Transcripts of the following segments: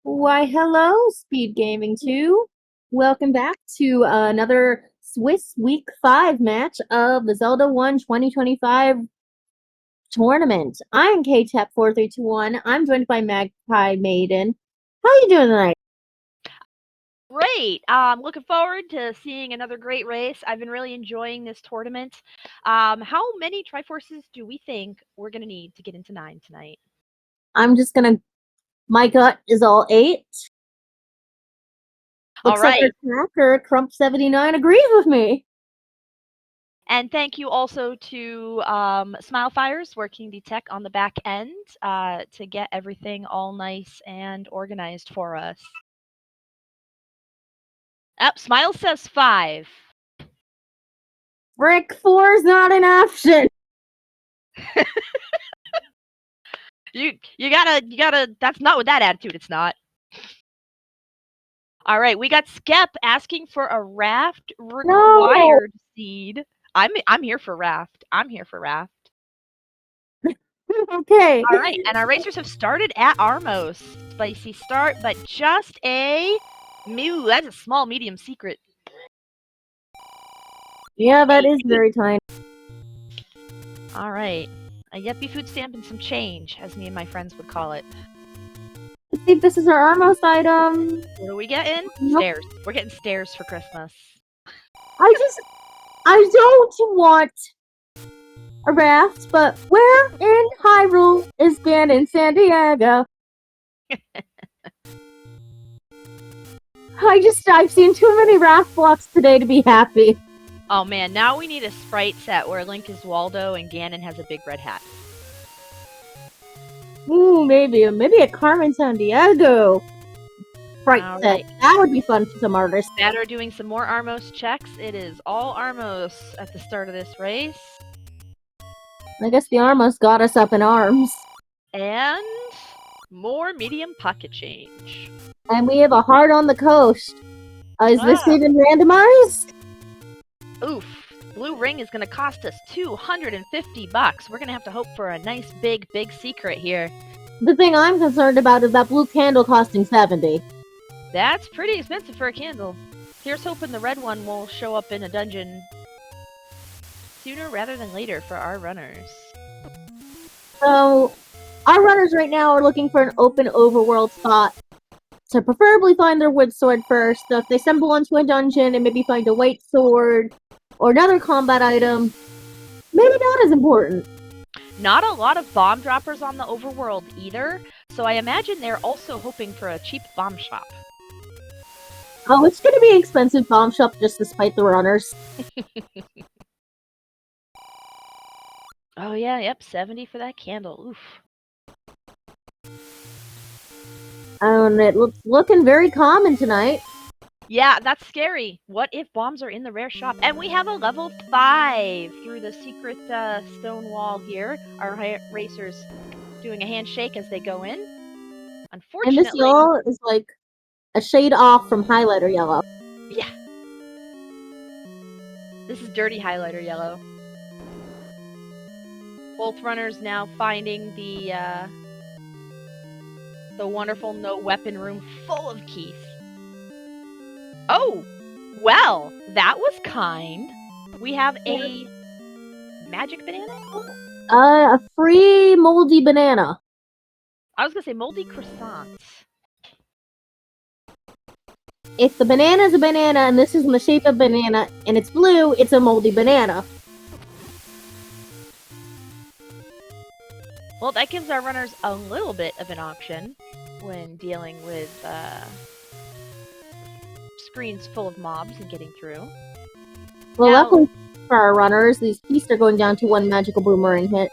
Why, hello, SpeedGaming 2. Welcome back to another Swiss Week 5 match of the Zelda 1 2025 tournament. I'm KTEP4321. I'm joined by Magpie Maiden. How are you doing tonight? Great. Looking forward to seeing another great race. I've been really enjoying this tournament. How many Triforces do we think we're going to need to get into 9 tonight? I'm just gonna. My gut is all 8. Looks like our tracker, Crump79, agrees with me. And thank you also to Smilefires working the tech on the back end to get everything all nice and organized for us. Smile says 5. Brick 4 is not an option. You gotta. That's not with that attitude. It's not. All right, we got Skep asking for a raft required seed. I'm here for raft. I'm here for raft. Okay. All right, and our racers have started at Armos. Spicy start, but just a Mew. That's a small, medium secret. Yeah, that is very tiny. All right, a Yuppie food stamp and some change, as me and my friends would call it. Let's see if this is our Armos item. What are we getting? Nope. Stairs. We're getting stairs for Christmas. I don't want a raft, but where in Hyrule is Ganon San Diego? I've seen too many raft blocks today to be happy. Oh man, now we need a sprite set where Link is Waldo and Ganon has a big red hat. Ooh, maybe a Carmen San Diego sprite set. That would be fun for some artists. Spatter doing some more Armos checks. It is all Armos at the start of this race. I guess the Armos got us up in arms. And more medium pocket change. And we have a heart on the coast. Is this even randomized? Oof. Blue ring is going to cost us $250. We're going to have to hope for a nice big secret here. The thing I'm concerned about is that blue candle costing $70. That's pretty expensive for a candle. Here's hoping the red one will show up in a dungeon sooner rather than later for our runners. So, our runners right now are looking for an open overworld spot to preferably find their wood sword first. So if they stumble onto a dungeon and maybe find a white sword or another combat item, maybe not as important. Not a lot of bomb droppers on the overworld either, so I imagine they're also hoping for a cheap bomb shop. Oh, it's gonna be an expensive bomb shop just despite the runners. Oh yeah, yep, 70 for that candle. Oof. And it looks looking very common tonight. Yeah, that's scary. What if bombs are in the rare shop? And we have a level 5 through the secret stone wall here. Our racers doing a handshake as they go in. Unfortunately... And this yellow is like a shade off from highlighter yellow. Yeah. This is dirty highlighter yellow. Both runners now finding the wonderful no weapon room full of keys. Oh, well, that was kind. We have a magic banana? A free moldy banana. I was gonna say moldy croissant. If the banana is a banana and this is in the shape of a banana and it's blue, it's a moldy banana. Well, that gives our runners a little bit of an option when dealing with screens full of mobs and getting through. Well, luckily for our runners, these keys are going down to 1 magical boomerang hit.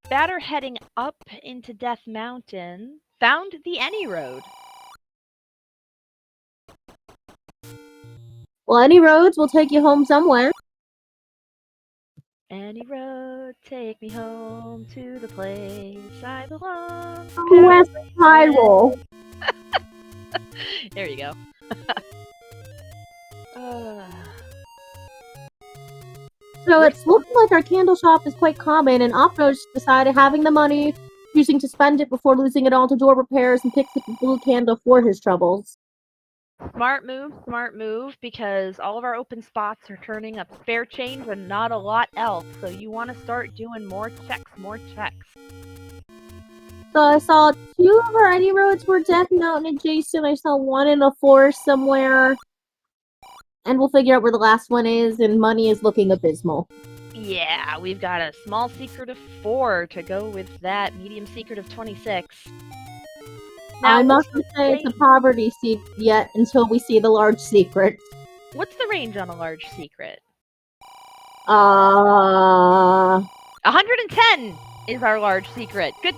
Batter heading up into Death Mountain found the Any Road. Well, any roads will take you home somewhere. Any road, take me home to the place I belong. West Hyrule. There you go. So it's looking like our candle shop is quite common, and Opno's decided having the money choosing to spend it before losing it all to door repairs and picks up the blue candle for his troubles. Smart move, because all of our open spots are turning up spare change and not a lot else, so you want to start doing more checks. So I saw 2 of our any roads were Death Mountain adjacent. I saw 1 in the forest somewhere. And we'll figure out where the last one is, and money is looking abysmal. Yeah, we've got a small secret of 4 to go with that medium secret of 26. Now, I'm not going to say it's a poverty secret yet until we see the large secret. What's the range on a large secret? 110 is our large secret. Good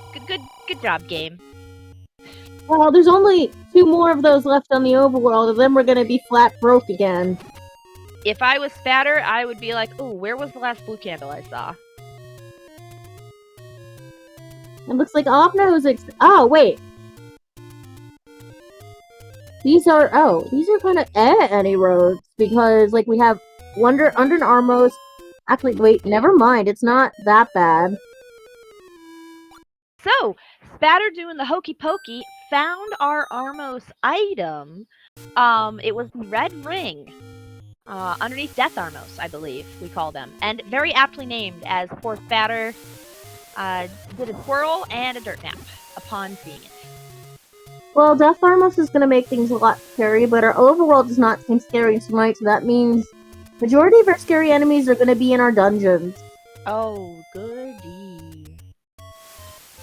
job, game. Well, there's only 2 more of those left on the overworld, and then we're gonna be flat broke again. If I was Spatter, I would be like, "Ooh, where was the last blue candle I saw?" It looks like Opno's oh, wait. These are kind of any roads, because, like, we have Under an Armos. Actually, wait, never mind. It's not that bad. So, Spatter doing the hokey pokey found our Armos item. It was the red ring. Underneath Death Armos, I believe we call them. And very aptly named, as poor Spatter did a twirl and a dirt nap upon seeing it. Well, Death Armos is going to make things a lot scary, but our overworld does not seem scary tonight, so that means majority of our scary enemies are going to be in our dungeons. Oh, goody.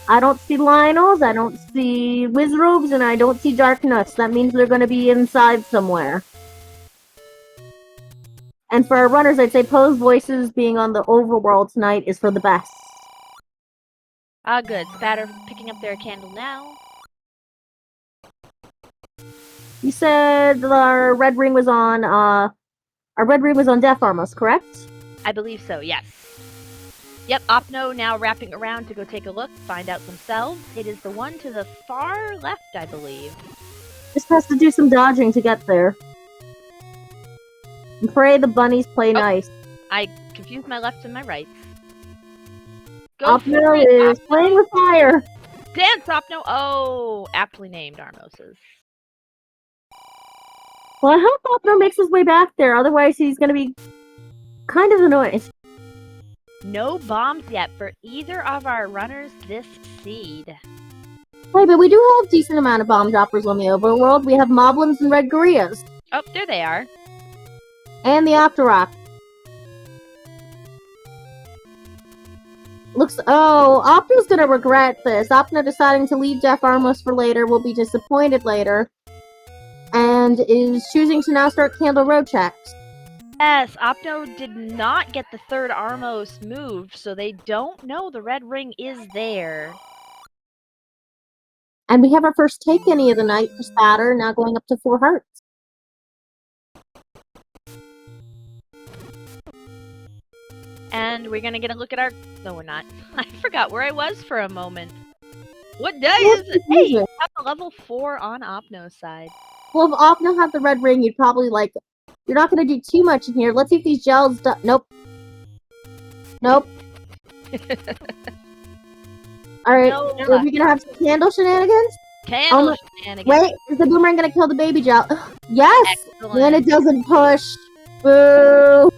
I don't see Lionels, I don't see Wizrobes, and I don't see Dark Nuts. That means they're going to be inside somewhere. And for our runners, I'd say Poe's Voices being on the overworld tonight is for the best. Good. Spatter picking up their candle now. You said our red ring was on Death Armos, correct? I believe so, yes. Yep, Opno now wrapping around to go take a look, find out themselves. It is the one to the far left, I believe. Just has to do some dodging to get there. And pray the bunnies play nice. I confused my left and my right. Opno is playing with fire! Dance, Opno! Oh, aptly named Armoses. Well, I hope Opno makes his way back there, otherwise he's gonna be kind of annoyed. No bombs yet for either of our runners this seed. Hey, but we do have a decent amount of bomb droppers on the overworld. We have Moblins and Red Gorillas. Oh, there they are. And the Octorok. Opno's gonna regret this. Opno deciding to leave Death Armos for later, will be disappointed later. And is choosing to now start Candle Road checks. Yes, Opno did not get the third Armos moved, so they don't know the red ring is there. And we have our first take any of the night for Spatter, now going up to 4 hearts. And we're gonna get a look at our... No, we're not. I forgot where I was for a moment. What day is it? Hey, you have a level 4 on Opno's side. Well, if Opno had the red ring, you'd probably like... You're not gonna do too much in here. Let's see if these gels do... Nope. Nope. Alright, are we gonna have some candle shenanigans? Candle shenanigans. Wait, is the boomerang gonna kill the baby gel? Yes! Excellent. And it doesn't push. Boo!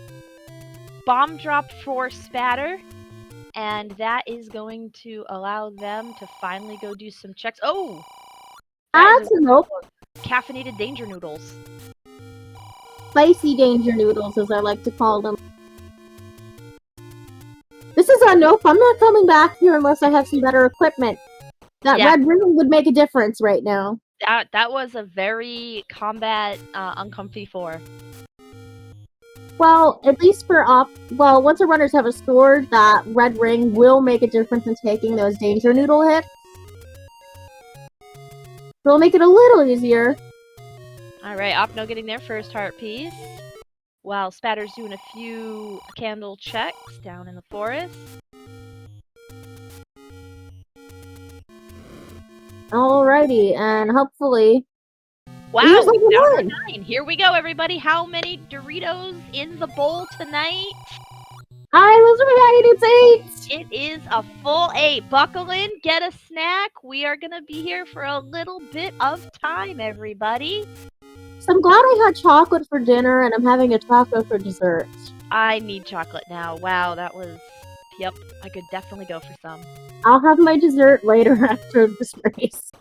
Bomb drop for Spatter. And that is going to allow them to finally go do some checks. Oh! That's a nope. Caffeinated danger noodles. Spicy danger noodles, as I like to call them. This is a nope. I'm not coming back here unless I have some better equipment. That red ring would make a difference right now. That was a very combat uncomfy 4. Well, at least for once our runners have a sword, that red ring will make a difference in taking those danger noodle hits. So it'll make it a little easier. Alright, Opno getting their first heart piece. While Spatter's doing a few candle checks down in the forest. Alrighty, and hopefully... Wow, number 9. Here we go, everybody. How many Doritos in the bowl tonight? I was right, it's 8! It is a full 8. Buckle in, get a snack. We are going to be here for a little bit of time, everybody. So I'm glad I had chocolate for dinner and I'm having a taco for dessert. I need chocolate now. Wow, that was... Yep, I could definitely go for some. I'll have my dessert later after this race.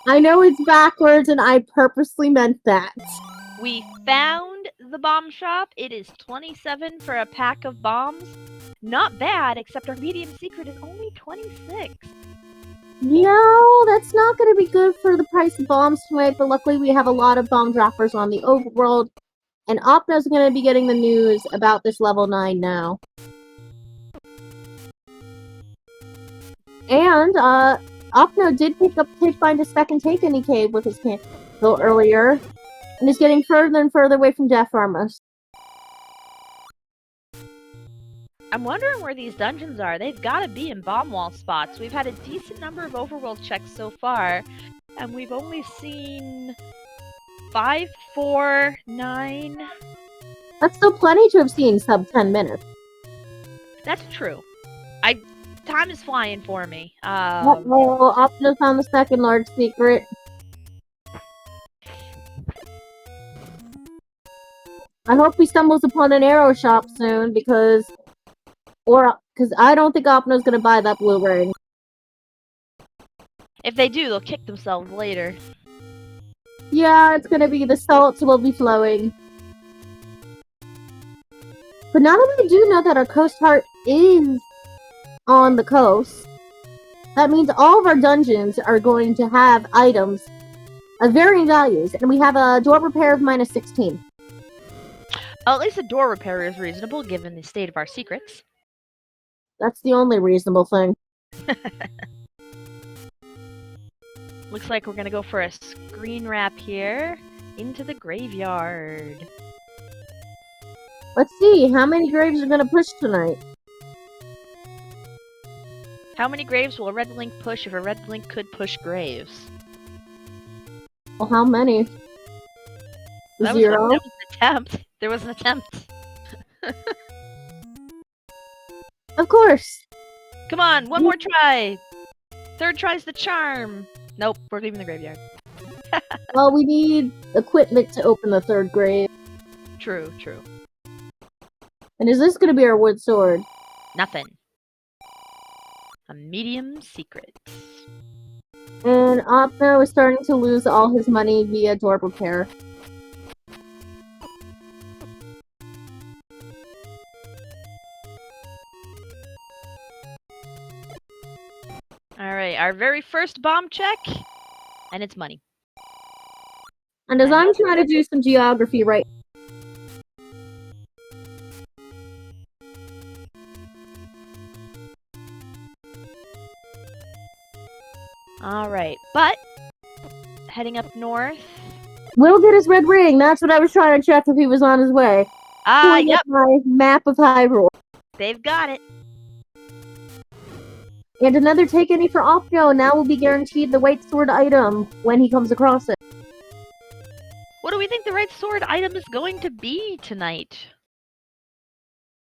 I know it's backwards and I purposely meant that. We found the bomb shop. It is 27 for a pack of bombs. Not bad, except our medium secret is only 26. No, that's not going to be good for the price of bombs tonight, but luckily we have a lot of bomb droppers on the overworld, and Opno's going to be getting the news about this level 9 now. And, Opno did pick up Find a Speck and Take Any Cave with his candle earlier, and is getting further and further away from Death Armors. I'm wondering where these dungeons are. They've got to be in bomb wall spots. We've had a decent number of overworld checks so far, and we've only seen 5, 4, 9... That's still plenty to have seen sub 10 minutes. That's true. Time is flying for me. Uh-oh, Opno found the second large secret. I hope he stumbles upon an arrow shop soon, because I don't think Opno's gonna buy that blue ring. If they do, they'll kick themselves later. Yeah, it's gonna be the salts will be flowing. But now that we do know that our coast heart is on the coast, that means all of our dungeons are going to have items of varying values, and we have a door repair of minus 16. At least the door repair is reasonable, given the state of our secrets. That's the only reasonable thing. Looks like we're gonna go for a screen wrap here into the graveyard. Let's see, how many graves are gonna push tonight? How many graves will a red link push if a red link could push graves? Well, how many? That 0? Was an attempt. There was an attempt. Of course! Come on, one more try! Third try's the charm! Nope, we're leaving the graveyard. Well, we need equipment to open the third grave. True, true. And is this gonna be our wood sword? Nothing. A medium secret. And Opno is starting to lose all his money via door repair. Alright, our very first bomb check, and it's money. And as I'm trying to do some geography right. Alright, but heading up north. Will get his red ring. That's what I was trying to check if he was on his way. Yep. My map of Hyrule. They've got it. And another take any for Opno. Now will be guaranteed the white sword item when he comes across it. What do we think the right sword item is going to be tonight?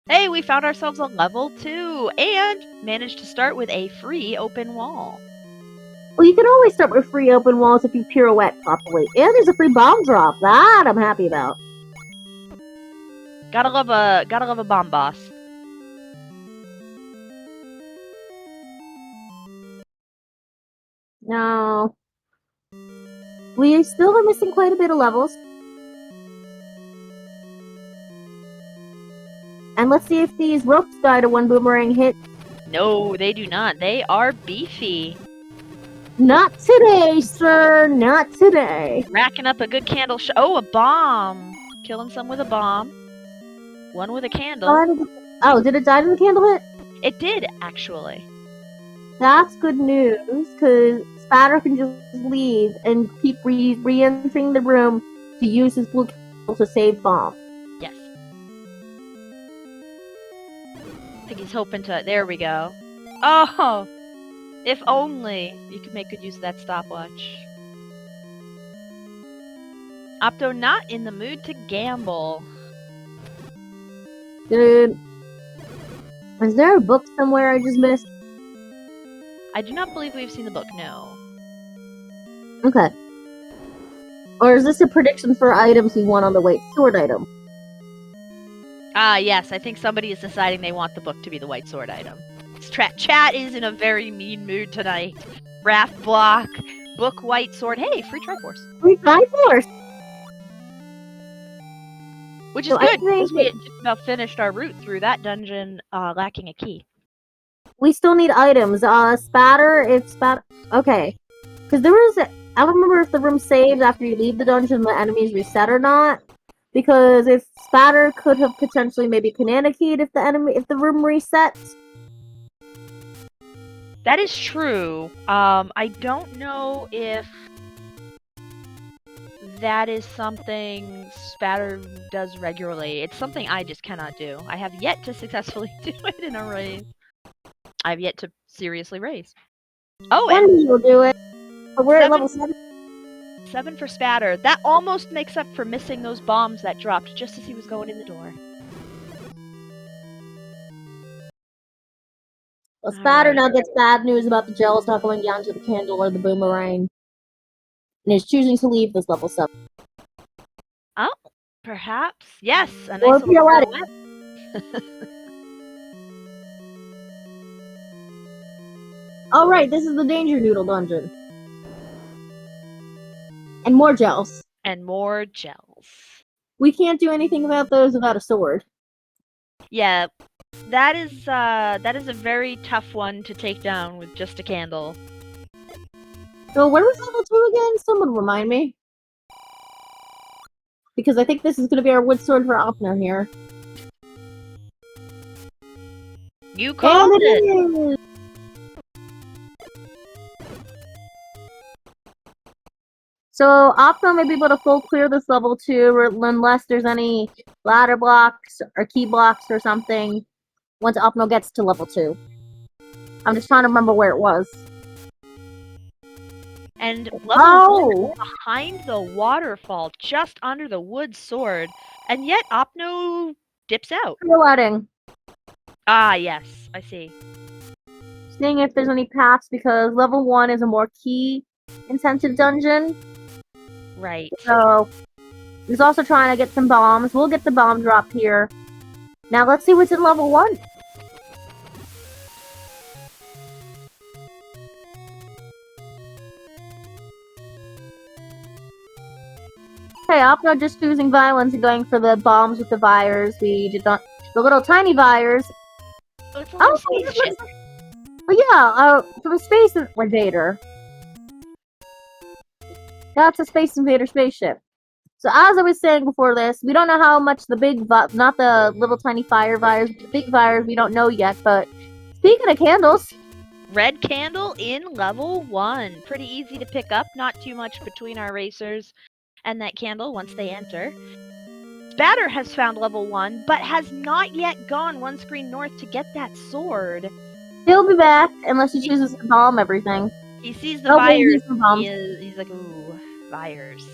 Hey, we found ourselves a level 2 and managed to start with a free open wall. Well, you can always start with free open walls if you pirouette properly. And there's a free bomb drop. That I'm happy about. Gotta love a bomb boss. No. We still are missing quite a bit of levels. And let's see if these ropes die to one boomerang hit. No, they do not. They are beefy. Not today, sir. Not today. Racking up a good candle oh, a bomb. Killing some with a bomb. One with a candle. Oh, did it die to the candle hit? It did, actually. That's good news, because Spatter can just leave and keep re-entering the room to use his blue candle to save bomb. Yes. I think he's hoping to... There we go. Oh! If only you could make good use of that stopwatch. Opto not in the mood to gamble. Dude. Is there a book somewhere I just missed? I do not believe we've seen the book, no. Okay. Or is this a prediction for items we want on the white sword item? Ah, yes, I think somebody is deciding they want the book to be the white sword item. Chat is in a very mean mood tonight. Raft block, book white sword. Hey, free Triforce. Free Triforce! Which is So good, because we had just about finished our route through that dungeon lacking a key. We still need items. Spatter, if Spatter... Okay. Because there was... I don't remember if the room saves after you leave the dungeon the enemies reset or not. Because if Spatter could have potentially maybe banana keyed if the room resets. That is true. I don't know if that is something Spatter does regularly. It's something I just cannot do. I have yet to successfully do it in a race. I have yet to seriously race. Oh, One and will do it. But we're at level 7. 7 for Spatter. That almost makes up for missing those bombs that dropped just as he was going in the door. Well, Spatter now gets bad news about the gels not going down to the candle or the boomerang. And is choosing to leave this level 7. Oh, perhaps. Yes, a nice Or little pirouette. Alright, this is the Danger Noodle dungeon. And more gels. And more gels. We can't do anything about those without a sword. Yeah, that is a very tough one to take down with just a candle. So where was level 2 again? Someone remind me. Because I think this is going to be our wood sword for Opno here. You called it! So Opno may be able to full clear this level 2 unless there's any ladder blocks or key blocks or something once Opno gets to level 2. I'm just trying to remember where it was. And level 1 behind the waterfall, just under the wood sword, and yet Opno dips out. Pirouetting. Ah, yes, I see. Seeing if there's any paths because level 1 is a more key-intensive dungeon. Right. So, he's also trying to get some bombs. We'll get the bomb drop here. Now let's see what's in level 1. Okay, Opno just choosing violence and going for the bombs with the vires. We did not... The little tiny vires. Oh, it's a little spaceship. But yeah, from a Space Invader. That's a Space Invader spaceship. So as I was saying before this, we don't know how much the big, not the little tiny fire vires, the big vires we don't know yet, but speaking of candles. Red candle in level 1. Pretty easy to pick up, not too much between our racers and that candle once they enter. Spatter has found level 1, but has not yet gone one screen north to get that sword. He'll be back, unless he chooses to bomb everything. He sees the fires, he's like, ooh, fires.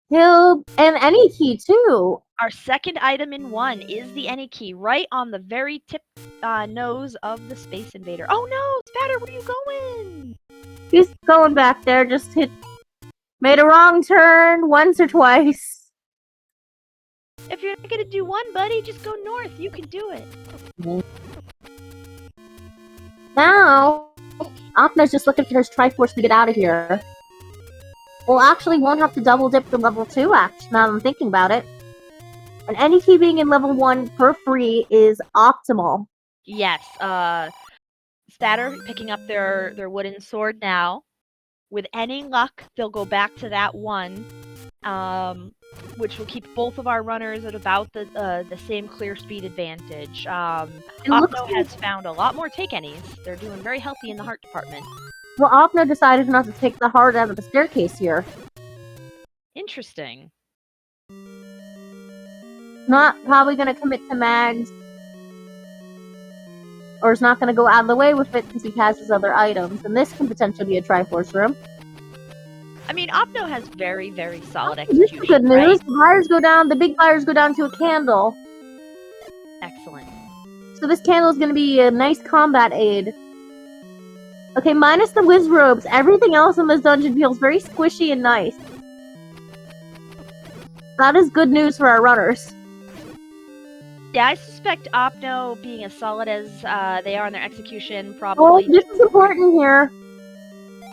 And any key, too. Our second item in 1 is the any key, right on the very tip nose of the Space Invader. Oh no, Spatter, where are you going? He's going back there, made a wrong turn once or twice. If you're not gonna do one, buddy, just go north. You can do it. Now, Opno's just looking for his Triforce to get out of here. Well, actually, won't have to double dip to level 2, actually, now that I'm thinking about it. And any key being in level 1 for free is optimal. Yes, Spatter picking up their wooden sword now. With any luck, they'll go back to that 1, which will keep both of our runners at about the same clear speed advantage. Opno has found a lot more take any's. They're doing very healthy in the heart department. Well, Opno decided not to take the heart out of the staircase here. Interesting. Not probably going to commit to mags. Or is not going to go out of the way with it because he has his other items. And this can potentially be a Triforce room. I mean, Opno has very, very solid This execution. is good news. Right? The big fires go down to a candle. Excellent. So this candle is going to be a nice combat aid. Okay, minus the whiz robes, everything else in this dungeon feels very squishy and nice. That is good news for our runners. Yeah, I suspect Opno, being as solid as they are in their execution, Oh, probably... this is important here.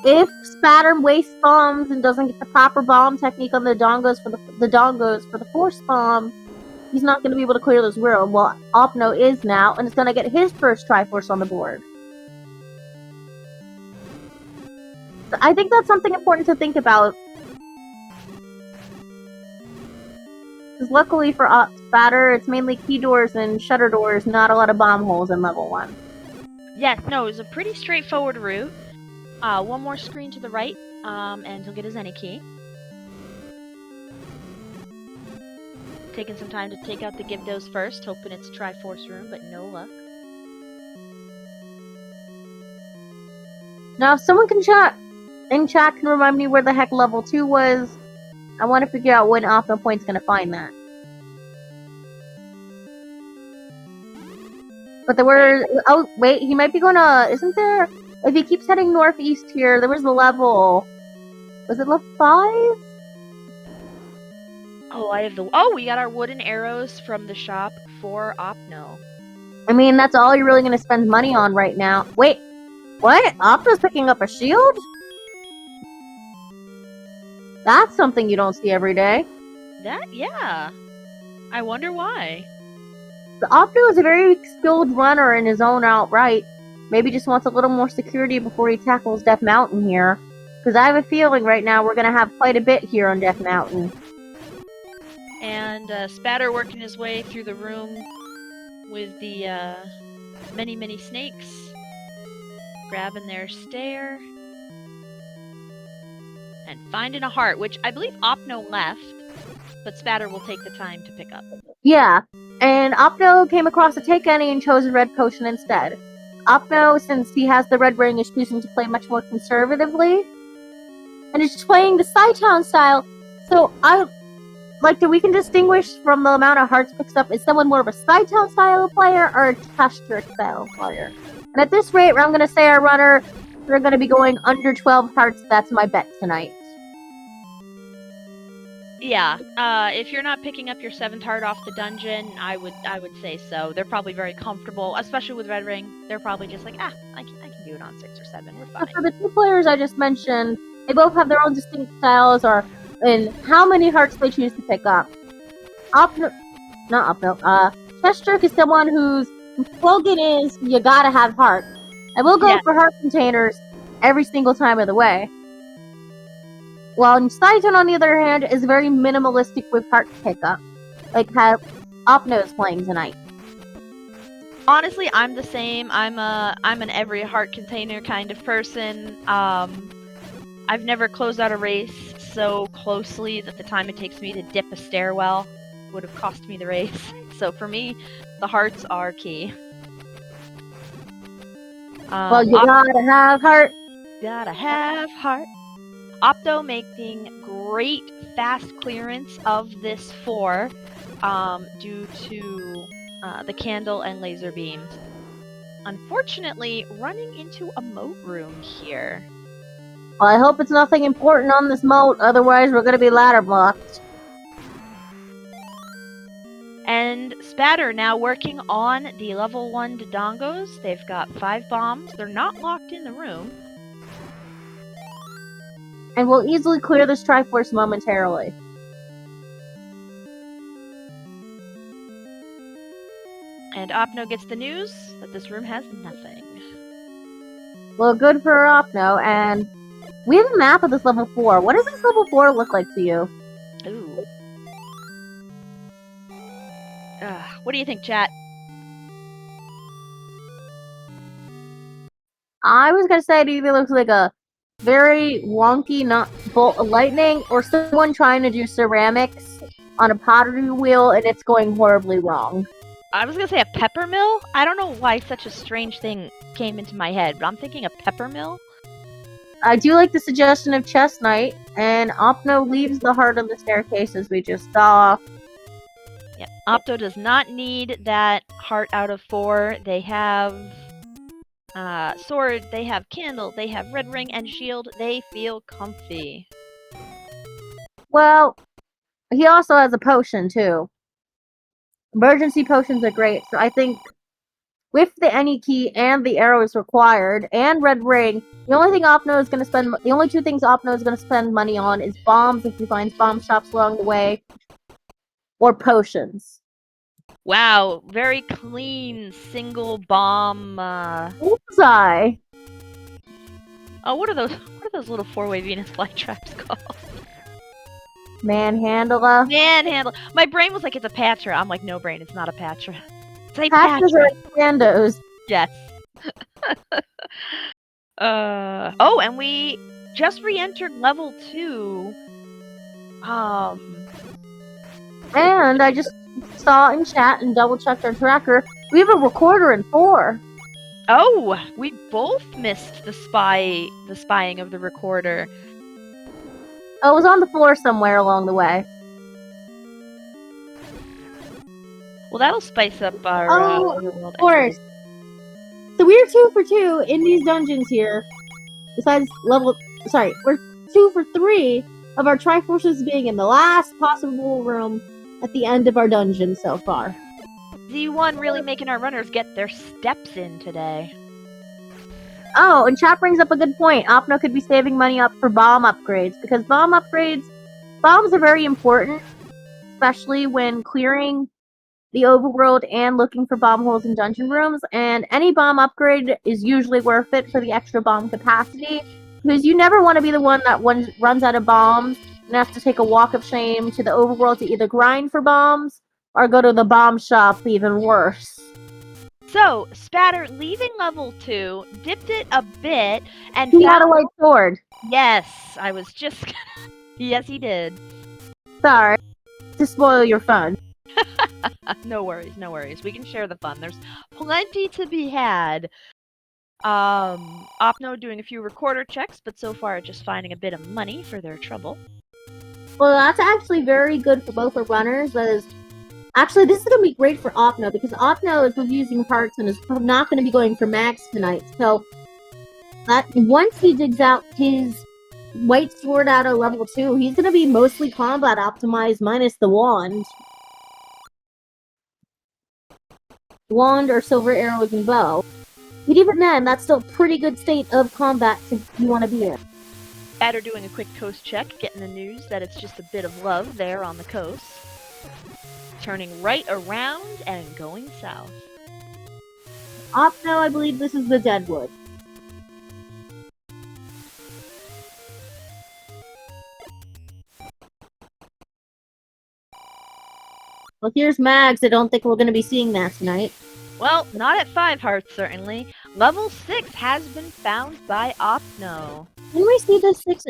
If Spatter wastes bombs and doesn't get the proper bomb technique on the dongos for the force bomb, he's not going to be able to clear this room. Well, Opno is now, and it's going to get his first Triforce on the board. I think that's something important to think about. Because luckily for Spatter, it's mainly key doors and shutter doors, not a lot of bomb holes in level 1. Yeah, no, it was a pretty straightforward route. One more screen to the right, and he'll get his any key. Taking some time to take out the Gibdos first, hoping it's a Triforce room, but no luck. Now, if someone can chat can remind me where the heck level 2 was, I want to figure out when OpnoPoint's going to find that. But there were... Oh, wait, he might be going to... Isn't there... If he keeps heading northeast here, there was the level... Was it level 5? Oh, I have the... Oh, we got our wooden arrows from the shop for Opno. I mean, that's all you're really going to spend money on right now. Wait, what? Opno's picking up a shield? That's something you don't see every day. Yeah. I wonder why. The Opno is a very skilled runner in his own outright. Maybe just wants a little more security before he tackles Death Mountain here. Because I have a feeling right now we're going to have quite a bit here on Death Mountain. And Spatter working his way through the room with the many snakes. Grabbing their stair. And finding a heart, which I believe Opno left, but Spatter will take the time to pick up. Yeah, and Opno came across a Take Any and chose a red potion instead. Opno, since he has the red ring, is choosing to play much more conservatively. And is playing the Sci-Town style, so we can distinguish from the amount of hearts picked up, is someone more of a Sci-Town style player or a Test-Trick style player. And at this rate, I'm going to say our runner, they're going to be going under 12 hearts. That's my bet tonight. Yeah, if you're not picking up your 7th heart off the dungeon, I would say so. They're probably very comfortable, especially with Red Ring. They're probably just like, I can do it on 6 or 7. We're fine. For the two players I just mentioned, they both have their own distinct styles in how many hearts they choose to pick up. Test-Trick is someone whose slogan is, you gotta have heart. I will go for heart containers every single time of the way. While Sci-Town, on the other hand, is very minimalistic with heart pickup, like how Opno is playing tonight. Honestly, I'm the same. I'm an every heart container kind of person. I've never closed out a race so closely that the time it takes me to dip a stairwell would have cost me the race. So for me, the hearts are key. Well, you gotta have heart. Gotta have heart. Opto making great fast clearance of this 4 due to the candle and laser beams. Unfortunately, running into a moat room here. Well, I hope it's nothing important on this moat, otherwise we're gonna be ladder blocked. And Spatter now working on the level 1 Dodongos. They've got 5 bombs. They're not locked in the room. And we'll easily clear this Triforce momentarily. And Opno gets the news that this room has nothing. Well, good for Opno, and we have a map of this level 4. What does this level 4 look like to you? Ooh. What do you think, chat? I was gonna say it either looks like a very wonky, not bolt of lightning, or someone trying to do ceramics on a pottery wheel and it's going horribly wrong. I was gonna say a pepper mill? I don't know why such a strange thing came into my head, but I'm thinking a pepper mill? I do like the suggestion of Chess Knight, and Opno leaves the heart of the staircase as we just saw. Yep, Opto does not need that heart out of 4. They have sword, they have candle, they have red ring and shield. They feel comfy. Well, he also has a potion too. Emergency potions are great, so I think with the any key and the arrows required and red ring, the only two things Opno is gonna spend money on is bombs if he finds bomb shops along the way, or potions. Wow, very clean single bomb. Bullseye. Oh, what are those? What are those little 4-way Venus flytraps called? Manhandler. Manhandle. My brain was like, it's a Patra. I'm like, no brain, it's not a Patra. It's a Patches Patra. are expandos. Yes. Oh, and we just re-entered level 2. And I just saw in chat and double-checked our tracker, we have a recorder in 4. Oh, we both missed the spying of the recorder. Oh, it was on the floor somewhere along the way. Well, that'll spice up our overworld. Of course. So we're 2 for 2 in these dungeons here. Besides we're 2 for 3 of our Triforces being in the last possible room at the end of our dungeon so far. Z1 really making our runners get their steps in today. Oh, and chat brings up a good point. Opno could be saving money up for bomb upgrades, because bombs are very important, especially when clearing the overworld and looking for bomb holes in dungeon rooms, and any bomb upgrade is usually worth it for the extra bomb capacity, because you never want to be the one that runs out of bombs and has to take a walk of shame to the overworld to either grind for bombs or go to the bomb shop, even worse. So, Spatter, leaving level 2, dipped it a bit, and he had a white sword. Yes, I was just yes, he did. Sorry to spoil your fun. No worries, no worries. We can share the fun. There's plenty to be had. Opno doing a few recorder checks, but so far just finding a bit of money for their trouble. Well, that's actually very good for both our runners. Actually, this is going to be great for Opno, because Opno is using hearts and is not going to be going for max tonight. So, once he digs out his white sword out of level 2, he's going to be mostly combat optimized minus the wand. Wand or silver arrows and bow. But even then, that's still a pretty good state of combat you want to be in. Spatter doing a quick coast check, getting the news that it's just a bit of love there on the coast. Turning right around and going south. Opno, I believe this is the Deadwood. Well, here's Mags. I don't think we're going to be seeing that tonight. Well, not at 5 hearts, certainly. Level 6 has been found by Opno. Didn't we see this 6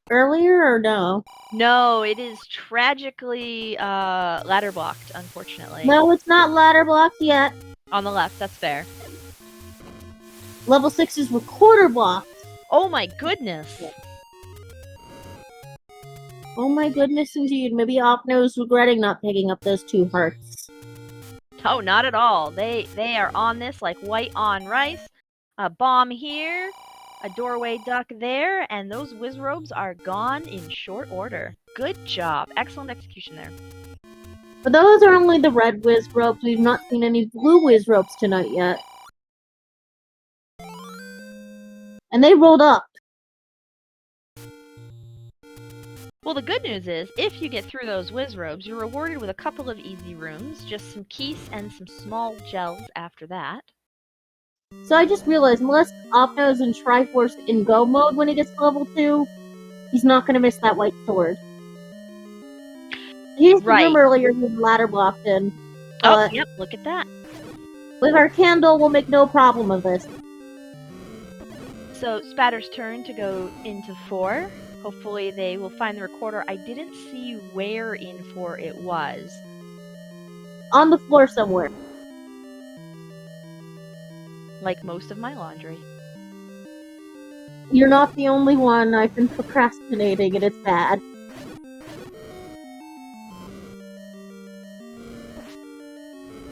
earlier, or no? No, it is tragically ladder blocked, unfortunately. No, it's not ladder blocked yet. On the left, that's fair. Level 6 is recorder blocked. Oh my goodness! Oh my goodness, indeed. Maybe Opno's regretting not picking up those 2 hearts. Oh, not at all. They are on this like white on rice. A bomb here, a doorway duck there, and those whiz robes are gone in short order. Good job. Excellent execution there. But those are only the red whiz ropes. We've not seen any blue whiz ropes tonight yet. And they rolled up. Well, the good news is, if you get through those whiz robes, you're rewarded with a couple of easy rooms, just some keys and some small gels after that. So I just realized, unless Opno's in Triforce in go mode when he gets to level 2, he's not going to miss that white sword. He's the room earlier he ladder blocked in. Oh, yep, look at that. With our candle, we'll make no problem of this. So, Spatter's turn to go into 4. Hopefully they will find the recorder. I didn't see where in 4 it was. On the floor somewhere. Like most of my laundry. You're not the only one. I've been procrastinating and it's bad.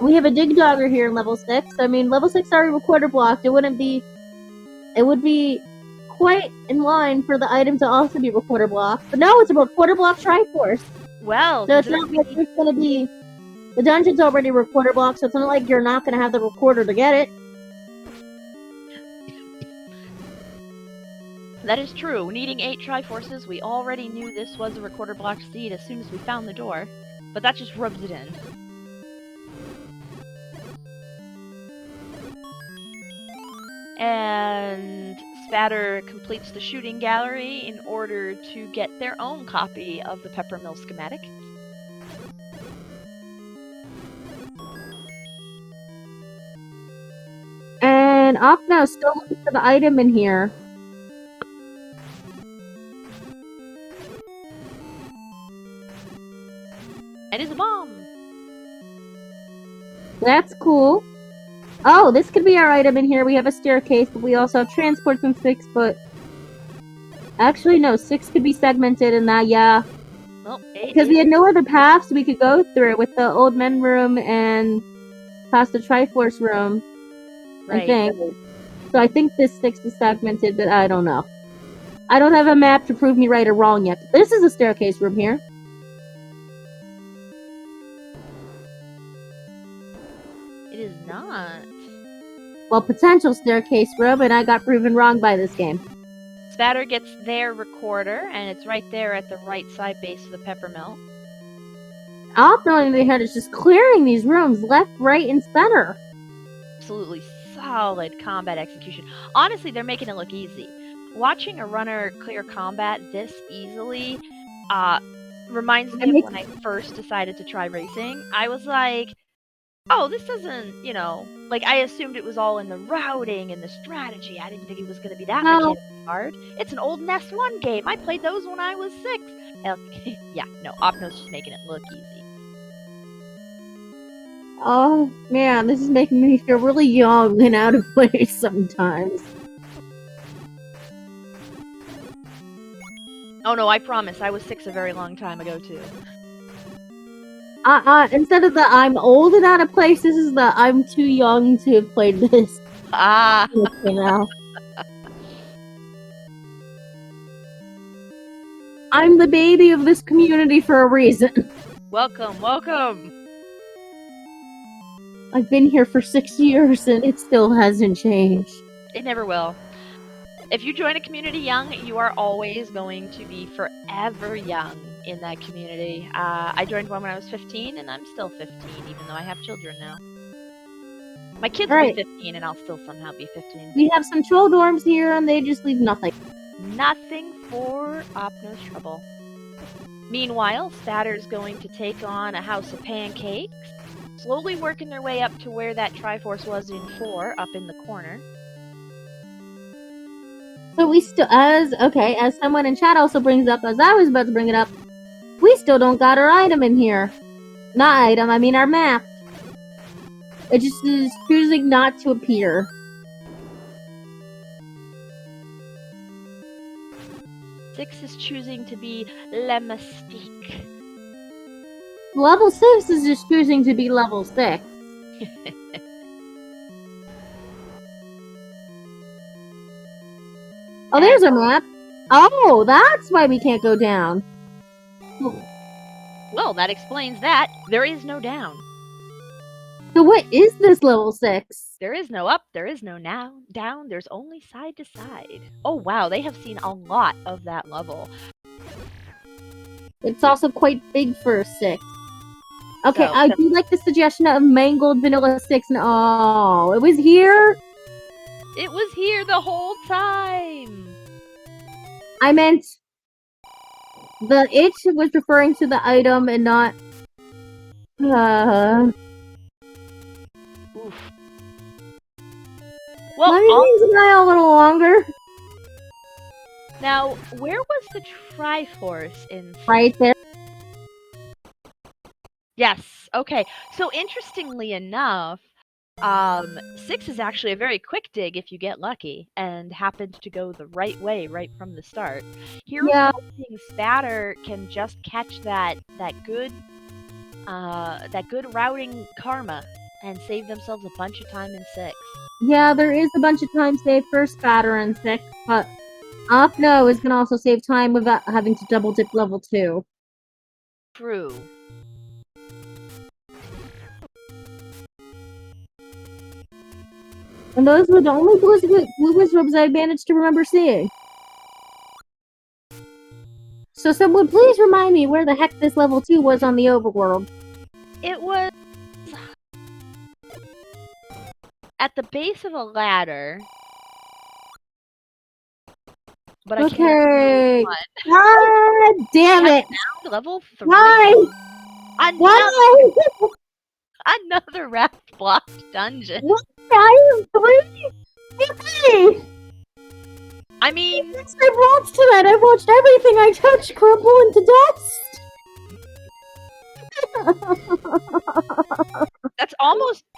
We have a dig dogger here in level 6. I mean, level 6 already recorder blocked. It would be quite in line for the item to also be recorder blocked. But no, it's a recorder block Triforce. Well, So it's not like it's gonna be. The dungeon's already recorder blocked, so it's not like you're not gonna have the recorder to get it. that is true. Needing 8 Triforces, we already knew this was a recorder block seed as soon as we found the door. But that just rubs it in. And Spatter completes the shooting gallery in order to get their own copy of the Peppermill schematic. And Opno still looking for the item in here. It is a bomb! That's cool. Oh, this could be our item in here. We have a staircase, but we also have transports and 6, but... Actually, no, 6 could be segmented in that, yeah. Well, because we had no other paths we could go through with the old men room and past the Triforce room, right. I think. So I think this 6 is segmented, but I don't know. I don't have a map to prove me right or wrong yet. This is a staircase room here. It is not. Well, potential staircase room, and I got proven wrong by this game. Spatter gets their recorder, and it's right there at the right side base of the Peppermill. Opno, on the other hand, is just clearing these rooms left, right, and center. Absolutely solid combat execution. Honestly, they're making it look easy. Watching a runner clear combat this easily reminds me of when I first decided to try racing. I was like, oh, this doesn't, you know, like I assumed it was all in the routing and the strategy. I didn't think it was going to be that mechanically hard. It's an old NES 1 game. I played those when I was 6. Yeah, no, Opno's just making it look easy. Oh, man, this is making me feel really young and out of place sometimes. Oh no, I promise, I was 6 a very long time ago too. Instead of the I'm old and out of place, this is the I'm too young to have played this. You know. I'm the baby of this community for a reason. Welcome, welcome! I've been here for 6 years and it still hasn't changed. It never will. If you join a community young, you are always going to be forever young in that community. I joined one when I was 15, and I'm still 15, even though I have children now. My kids will be 15, and I'll still somehow be 15. We have some troll dorms here, and they just leave nothing. Nothing for Opno's trouble. Meanwhile, Spatter's going to take on a house of pancakes, slowly working their way up to where that Triforce was in 4, up in the corner. So we still, as someone in chat also brings up, as I was about to bring it up, we still don't got our item in here. Not item, I mean our map. It just is choosing not to appear. Six is choosing to be Le Mystique. Level 6 is just choosing to be level 6. Oh, there's our map. Oh, that's why we can't go down. Well, that explains that. There is no down. So what is this level 6? There is no up, there is no down, there's only side to side. Oh wow, they have seen a lot of that level. It's also quite big for a 6. Okay, So, I do like the suggestion of mangled vanilla 6. No, it was here? It was here the whole time! I meant the itch was referring to the item and not... Oof. Well, let me smile a little longer. Now, where was the Triforce in? Right there. Yes, okay. So interestingly enough, 6 is actually a very quick dig if you get lucky and happened to go the right way right from the start. Here's hoping Spatter can just catch that good routing karma and save themselves a bunch of time in 6. Yeah, there is a bunch of time saved for Spatter in 6, but Opno is gonna also save time without having to double dip level 2. True. And those were the only blue wizards I managed to remember seeing. So someone please remind me where the heck this level 2 was on the overworld. It was at the base of a ladder. But I can't Okay. remember which God damn it! one. Level 3. Why? Why? Another raft blocked dungeon. What? I am 3? Why? I mean, Since I watched tonight, I watched everything I touched crumble into dust.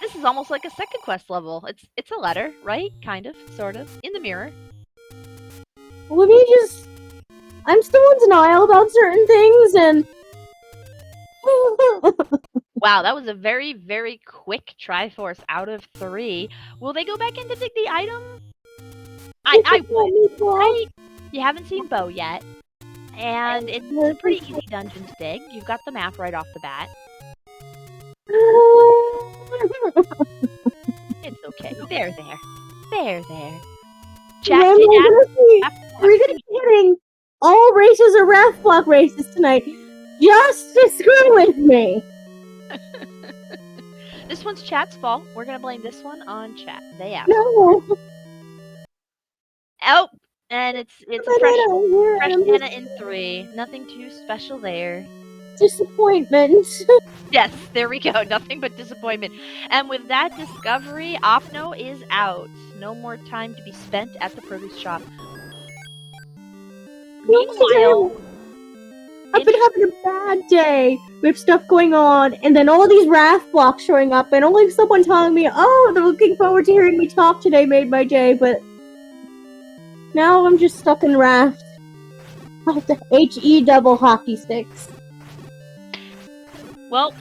this is almost like a second quest level. It's a letter, right? Kind of, sort of, in the mirror. Let me just... I'm still in denial about certain things, and... Wow, that was a very, very quick Triforce out of 3. Will they go back in to dig the item? I would, right? You haven't seen Bo yet, and it's a pretty easy dungeon to dig. You've got the map right off the bat. It's okay. There. Chat Are we gonna be hitting all races or raft block races tonight just to screw with me? This one's chat's fault. We're gonna blame this one on chat. They asked. No. Oh, and it's a fresh Nana in 3. Nothing too special there. Disappointment. Yes, there we go. Nothing but disappointment. And with that discovery, Opno is out. No more time to be spent at the produce shop. Meanwhile, I've been having a bad day with stuff going on, and then all these raft blocks showing up, and only someone telling me, "Oh, they're looking forward to hearing me talk today," made my day. But now I'm just stuck in raft. I have to HE double hockey sticks. Well,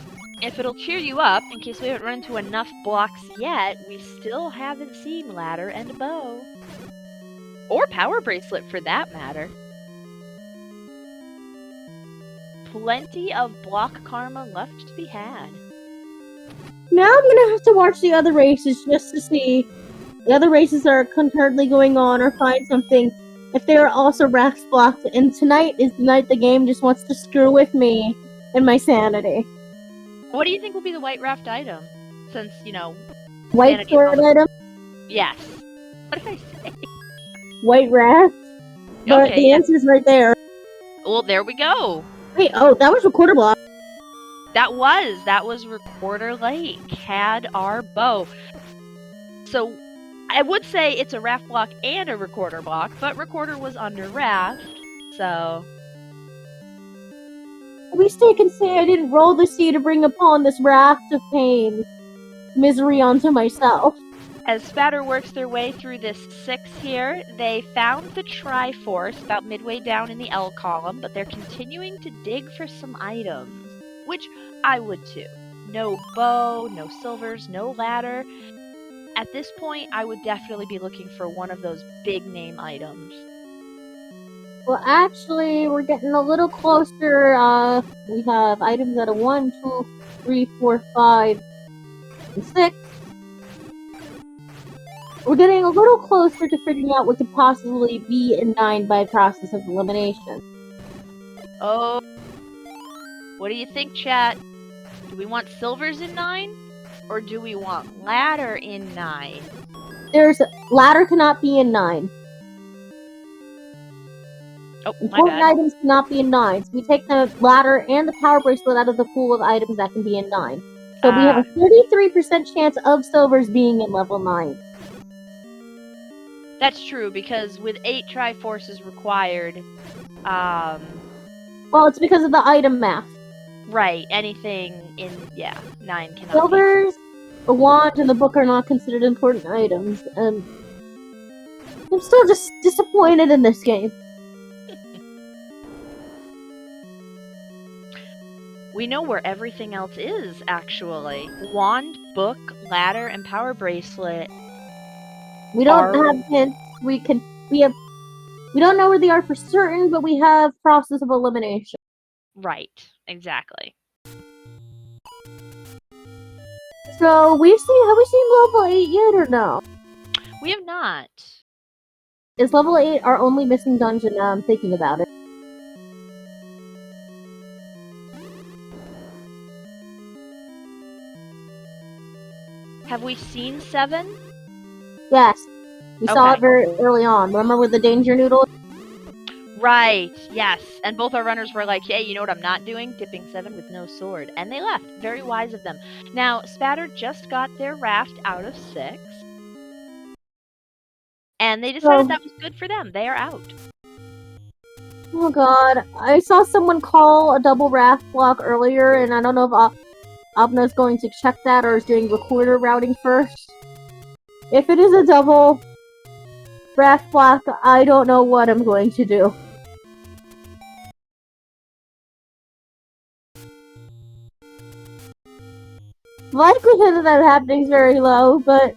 if it'll cheer you up, in case we haven't run into enough blocks yet, we still haven't seen Ladder and Bow. Or Power Bracelet, for that matter. Plenty of block karma left to be had. Now I'm gonna have to watch the other races just to see the other races that are concurrently going on, or find something if they're also raft blocked. And tonight is the night the game just wants to screw with me and my sanity. What do you think will be the white raft item? Since, White sword item? Yes. What did I say? White raft? But the answer's right there. Well, there we go. Wait, oh, that was recorder block. That was Recorder Lake. Had our bow. So, I would say it's a raft block and a recorder block, but recorder was under raft, so... At least I can say I didn't roll the sea to bring upon this raft of pain, misery onto myself. As Spatter works their way through this 6 here, they found the Triforce about midway down in the L column, but they're continuing to dig for some items, which I would too. No bow, no silvers, no ladder. At this point, I would definitely be looking for one of those big name items. Well, actually, we're getting a little closer. We have items at a 1, 2, 3, 4, 5, and 6. We're getting a little closer to figuring out what could possibly be in 9 by process of elimination. Oh. What do you think, chat? Do we want silvers in 9? Or do we want ladder in 9? Ladder cannot be in 9. Oh, important items cannot be in 9. So we take the ladder and the power bracelet out of the pool of items that can be in 9. So we have a 33% chance of silvers being in level 9. That's true, because with 8 Triforces required, well, it's because of the item math. Right, anything in, 9 cannot Silvers, the wand, and the book are not considered important items, and I'm still just disappointed in this game. We know where everything else is, actually. Wand, book, ladder, and power bracelet. We don't have hints. We don't know where they are for certain, but we have process of elimination. Right, exactly. So have we seen level 8 yet or no? We have not. Is level 8 our only missing dungeon now I'm thinking about it? Have we seen 7? Yes. We saw Okay. it very early on. Remember with the danger noodle? Right, yes. And both our runners were like, hey, you know what I'm not doing? Dipping 7 with no sword. And they left. Very wise of them. Now, Spatter just got their raft out of 6. And they decided that was good for them. They are out. Oh god. I saw someone call a double raft block earlier, and I don't know if Opno's going to check that or is doing recorder routing first. If it is a double raft block, I don't know what I'm going to do. Likelihood of that happening is very low, but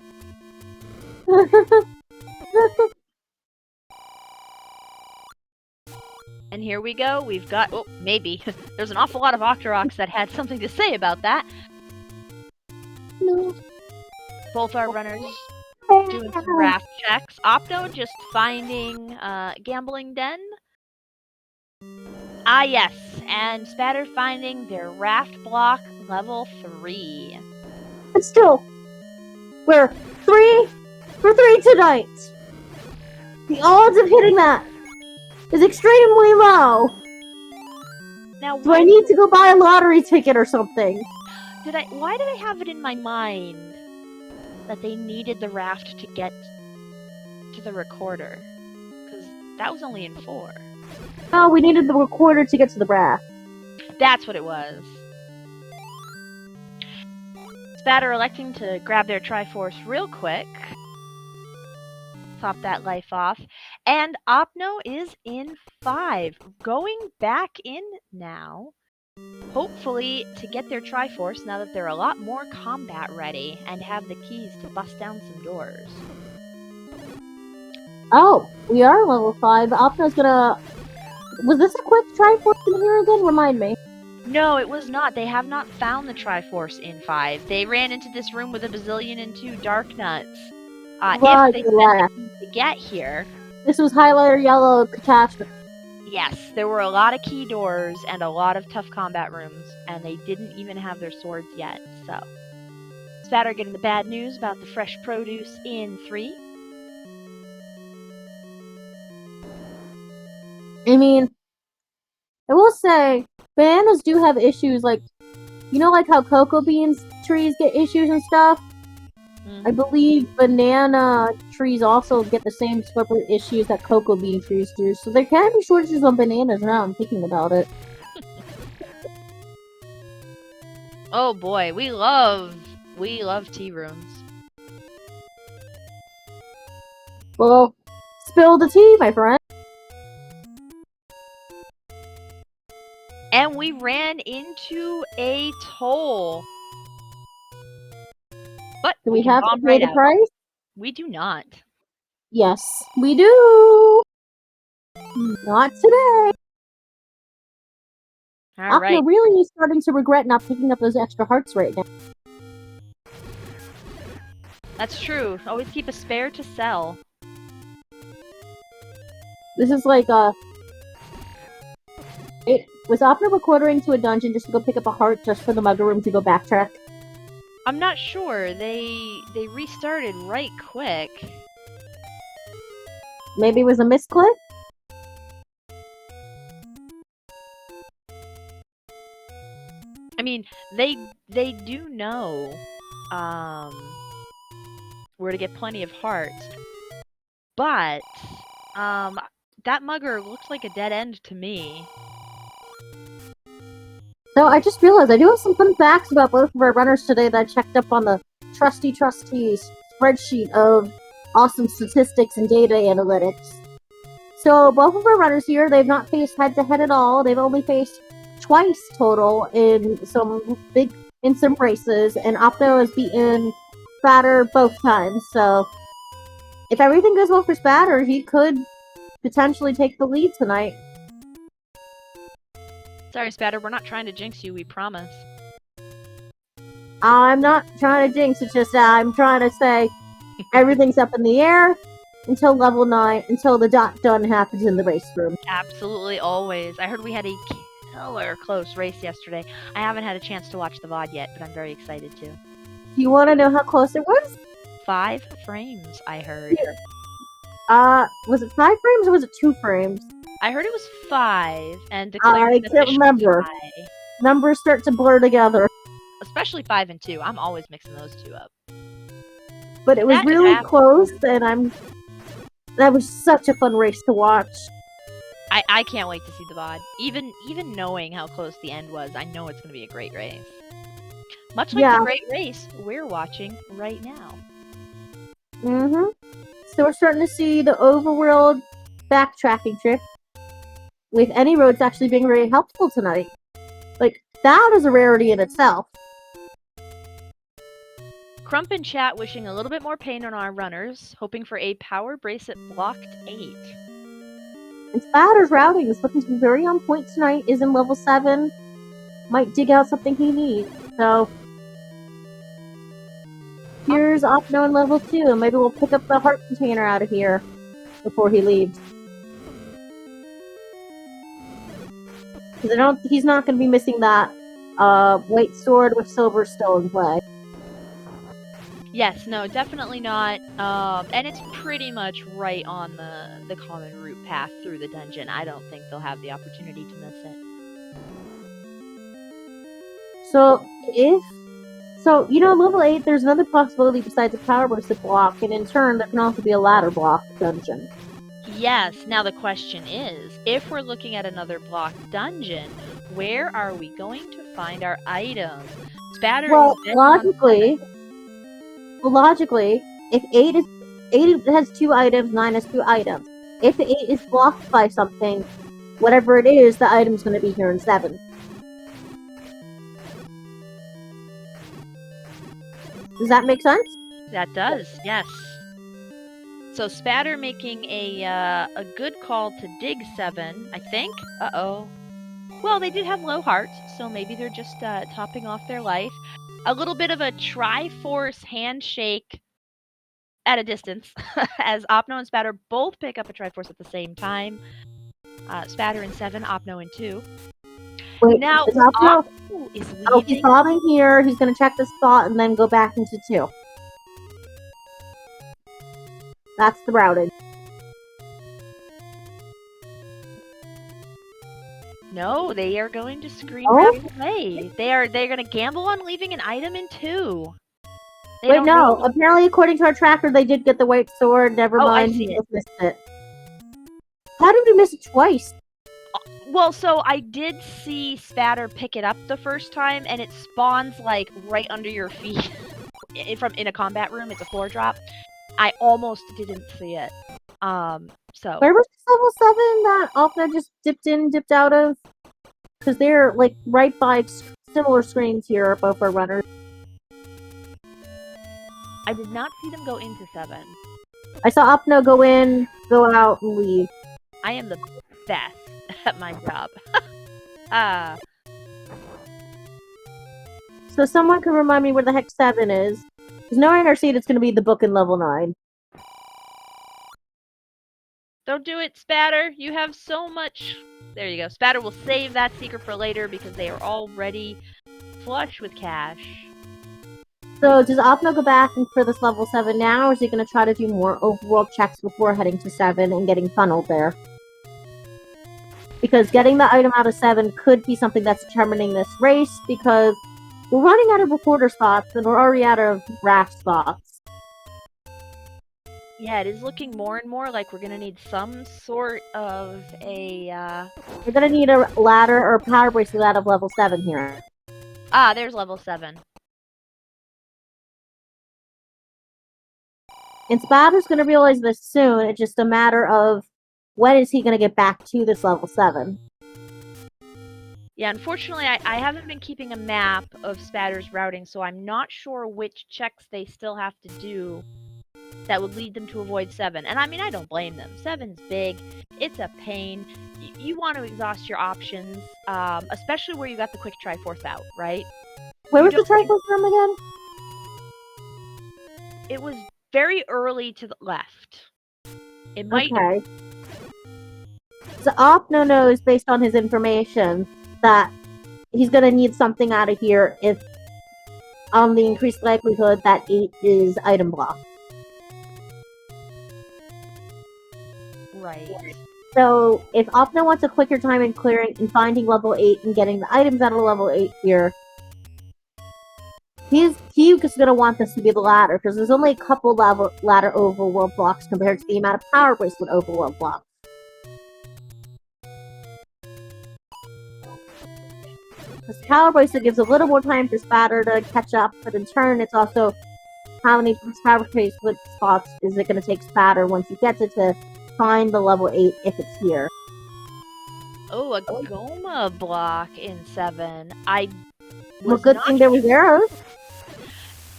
And here we go. We've got... Oh, maybe. There's an awful lot of Octoroks that had something to say about that. no. Both our runners doing some raft checks. Opno just finding gambling den. Ah, yes. And Spatter finding their raft block level 3. But still, we're 3 for 3 tonight. The odds of hitting that is extremely low. Now, Do I need to go buy a lottery ticket or something? Why did I have it in my mind that they needed the raft to get to the recorder? Because that was only in 4. Oh, we needed the recorder to get to the raft. That's what it was. Spatter electing to grab their Triforce real quick. Top that life off. And Opno is in 5. Going back in now. Hopefully to get their Triforce now that they're a lot more combat ready and have the keys to bust down some doors. Oh, we are level 5. Opno's gonna... Was this a quick Triforce in here again? Remind me. No, it was not. They have not found the Triforce in 5. They ran into this room with a bazillion and 2 dark nuts. If they spent the keys to get here... This was highlighter yellow catastrophe. Yes, there were a lot of key doors and a lot of tough combat rooms, and they didn't even have their swords yet, so... Spatter getting the bad news about the fresh produce in 3. I mean, I will say, bananas do have issues, like, you know, like how cocoa beans trees get issues and stuff? I believe banana trees also get the same sort of issues that cocoa bean trees do, so there can be shortages on bananas now I'm thinking about it. Oh boy, we love tea rooms. Well, spill the tea, my friend. And we ran into a toll. But do we have to pay the price? We do not. Yes, we do. Not today. Alright. Opno really is starting to regret not picking up those extra hearts right now. That's true. Always keep a spare to sell. This is like was Opno recording to a dungeon just to go pick up a heart just for the mugger room to go backtrack? I'm not sure. They restarted right quick. Maybe it was a misclick? I mean, they do know where to get plenty of hearts. But that mugger looks like a dead end to me. So I just realized I do have some fun facts about both of our runners today that I checked up on the trusty spreadsheet of awesome statistics and data analytics. So both of our runners here, they've not faced head-to-head at all. They've only faced twice total in some races, and Opno has beaten Spatter both times. So if everything goes well for Spatter, he could potentially take the lead tonight. Sorry, Spatter, we're not trying to jinx you, we promise. I'm not trying to jinx, it's just I'm trying to say everything's up in the air until level 9, until the done happens in the race room. Absolutely, always. I heard we had a killer close race yesterday. I haven't had a chance to watch the VOD yet, but I'm very excited to. Do you want to know how close it was? 5 frames, I heard. Was it 5 frames or was it 2 frames? I heard it was 5, and I can't remember. Numbers start to blur together. Especially 5 and 2. I'm always mixing those two up. But it was really close, and that was such a fun race to watch. I can't wait to see the VOD. Even knowing how close the end was, I know it's going to be a great race. Much like the great race we're watching right now. So we're starting to see the overworld backtracking trick, with any roads actually being very helpful tonight. Like, that is a rarity in itself. Crump in chat wishing a little bit more pain on our runners, hoping for a power bracelet blocked 8. And Spatter's routing is looking to be very on point tonight, is in level 7. Might dig out something he needs, so... Here's Opno in level 2, and maybe we'll pick up the heart container out of here before he leaves. Because he's not going to be missing that white sword with silver still in play. Yes, no, definitely not. And it's pretty much right on the common route path through the dungeon. I don't think they'll have the opportunity to miss it. So, level 8, there's another possibility besides a power bracelet block, and in turn, there can also be a ladder block dungeon. Yes, now the question is, if we're looking at another block dungeon, where are we going to find our items? Spatter logically, if 8 has 2 items, 9 has 2 items. If 8 is blocked by something, whatever it is, the item's going to be here in 7. Does that make sense? That does, yes. So Spatter making a good call to dig 7, I think. Uh-oh. Well, they did have low hearts, so maybe they're just topping off their life. A little bit of a Triforce handshake at a distance, as Opno and Spatter both pick up a Triforce at the same time. Spatter in 7, Opno in 2. Wait, now, Opno is leaving. Oh, he's bobbing here. He's going to check the spot and then go back into 2. That's the routed. No, they are going to screen route away. They're going to gamble on leaving an item in 2. Wait, no. Apparently, according to our tracker, they did get the white sword. Never mind. He just missed it. How did we miss it twice? Well, so I did see Spatter pick it up the first time, and it spawns, like, right under your feet. in a combat room. It's a floor drop. I almost didn't see it. So... Where was this level 7 that Opna just dipped out of? Because they're, like, right by similar screens here, both our runners. I did not see them go into 7. I saw Opno go in, go out, and leave. I am the best at my job. So someone can remind me where the heck 7 is. Because knowing our seed, it's going to be the book in level 9. Don't do it, Spatter. You have so much... There you go. Spatter will save that secret for later because they are already flush with cash. So does Opno go back for this level 7 now, or is he going to try to do more overworld checks before heading to 7 and getting funneled there? Because getting the item out of 7 could be something that's determining this race, because we're running out of recorder spots, and we're already out of raft spots. Yeah, it is looking more and more like we're going to need some sort of a... We're going to need a ladder or a power bracelet out of level 7 here. Ah, there's level 7. And Spatter's going to realize this soon. It's just a matter of when is he going to get back to this level 7. Yeah, unfortunately, I haven't been keeping a map of Spatter's routing, so I'm not sure which checks they still have to do that would lead them to avoid 7. And I mean, I don't blame them. 7's big. It's a pain. You want to exhaust your options, especially where you got the quick Triforce out, right? Where was the Triforce from again? It was very early to the left. It might... Okay. So Opno knows, based on his information, that he's gonna need something out of here if the increased likelihood that 8 is item blocked. Right. So if Opno wants a quicker time in clearing and finding level 8 and getting the items out of level 8 here, he's gonna want this to be the ladder, because there's only a couple ladder overworld blocks compared to the amount of power bracelet overworld blocks. This power bracelet gives a little more time for Spatter to catch up, but in turn, it's also how many power bracelet spots is it going to take Spatter once he gets it to find the level 8 if it's here. Oh, a Goma block in 7. Well, good thing there was arrows.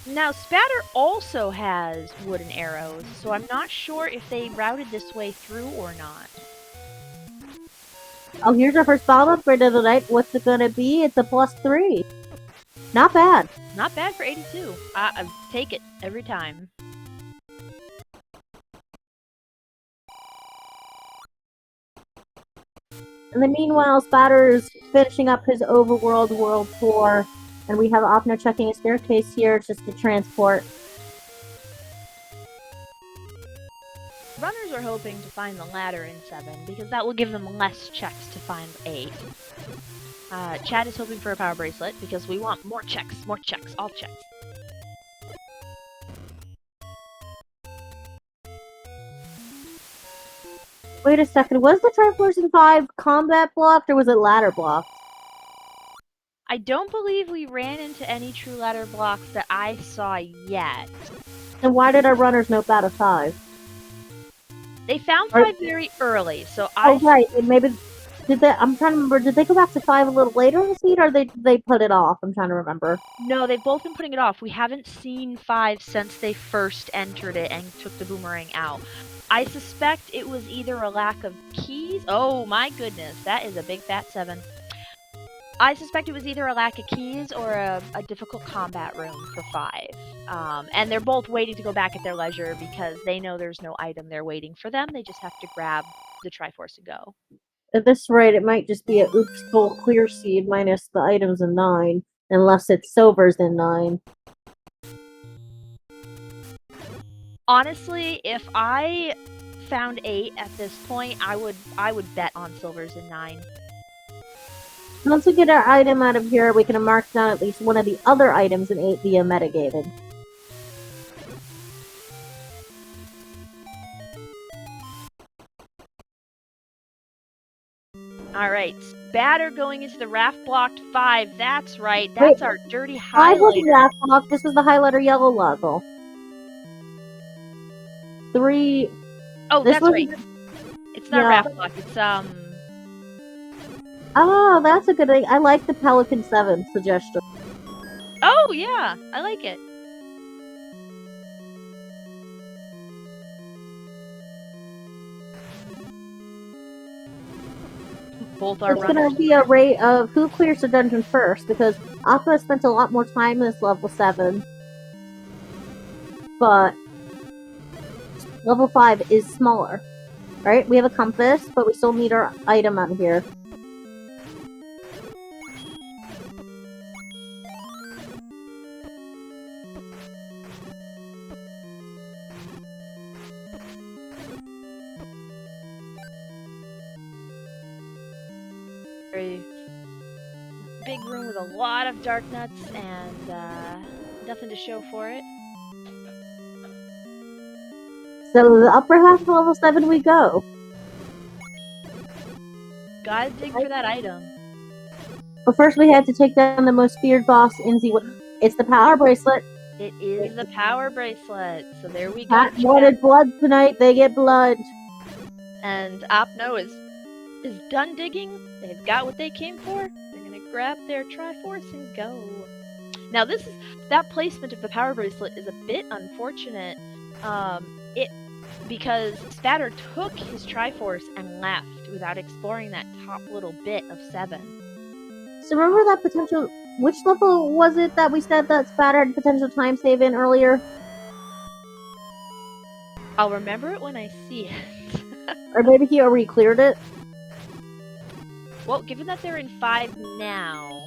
Now, Spatter also has wooden arrows, so I'm not sure if they routed this way through or not. Oh, here's our first bomb upgrade of the night. What's it gonna be? It's a +3. Not bad. Not bad for 82. I take it every time. In the meanwhile, Spatter's finishing up his overworld world tour, and we have Opno checking a staircase here just to transport. Runners are hoping to find the ladder in 7, because that will give them less checks to find 8. Chad is hoping for a power bracelet, because we want more checks, all checks. Wait a second, was the Triforce in 5 combat blocked, or was it ladder blocked? I don't believe we ran into any true ladder blocks that I saw yet. And why did our runners note that of 5? They found 5 very early, so Oh, right, and maybe... I'm trying to remember, did they go back to 5 a little later in the seed, or they put it off? I'm trying to remember. No, they've both been putting it off. We haven't seen 5 since they first entered it and took the boomerang out. I suspect it was either a lack of keys. Oh my goodness, that is a big fat 7. I suspect it was either a lack of keys or a difficult combat room for 5. And they're both waiting to go back at their leisure because they know there's no item there waiting for them. They just have to grab the Triforce and go. At this rate, it might just be a oops full clear seed minus the items in 9, unless it's silvers in 9. Honestly, if I found 8 at this point, I would bet on silvers in 9. Once we get our item out of here, we can mark down at least one of the other items in 8 via metagaming. Alright, Spatter going into the raft blocked 5. That's right, that's our dirty highlighter. 5 wasn't raft block, this was the highlighter yellow level. 3... Oh, that's right. It's not raft block, it's Oh, that's a good thing. I like the Pelican 7 suggestion. Oh, yeah, I like it. Both are It's gonna be a rate of who clears the dungeon first, because Aqua spent a lot more time in this level 7. But level 5 is smaller. Right? We have a compass, but we still need our item out here. Very big room with a lot of dark nuts and nothing to show for it. So the upper half of level 7 we go. Gotta dig for that item. But first we had to take down the most feared boss in Z1R. It's the power bracelet. It is the power bracelet. So there we go. Cat wanted blood tonight, they get blood. And Opno is done digging. They've got what they came for. They're gonna grab their Triforce and go. Now that placement of the power bracelet is a bit unfortunate. Because Spatter took his Triforce and left without exploring that top little bit of 7. So remember that potential... Which level was it that we said that Spatter had potential time save in earlier? I'll remember it when I see it. Or maybe he already cleared it? Well, given that they're in 5 now...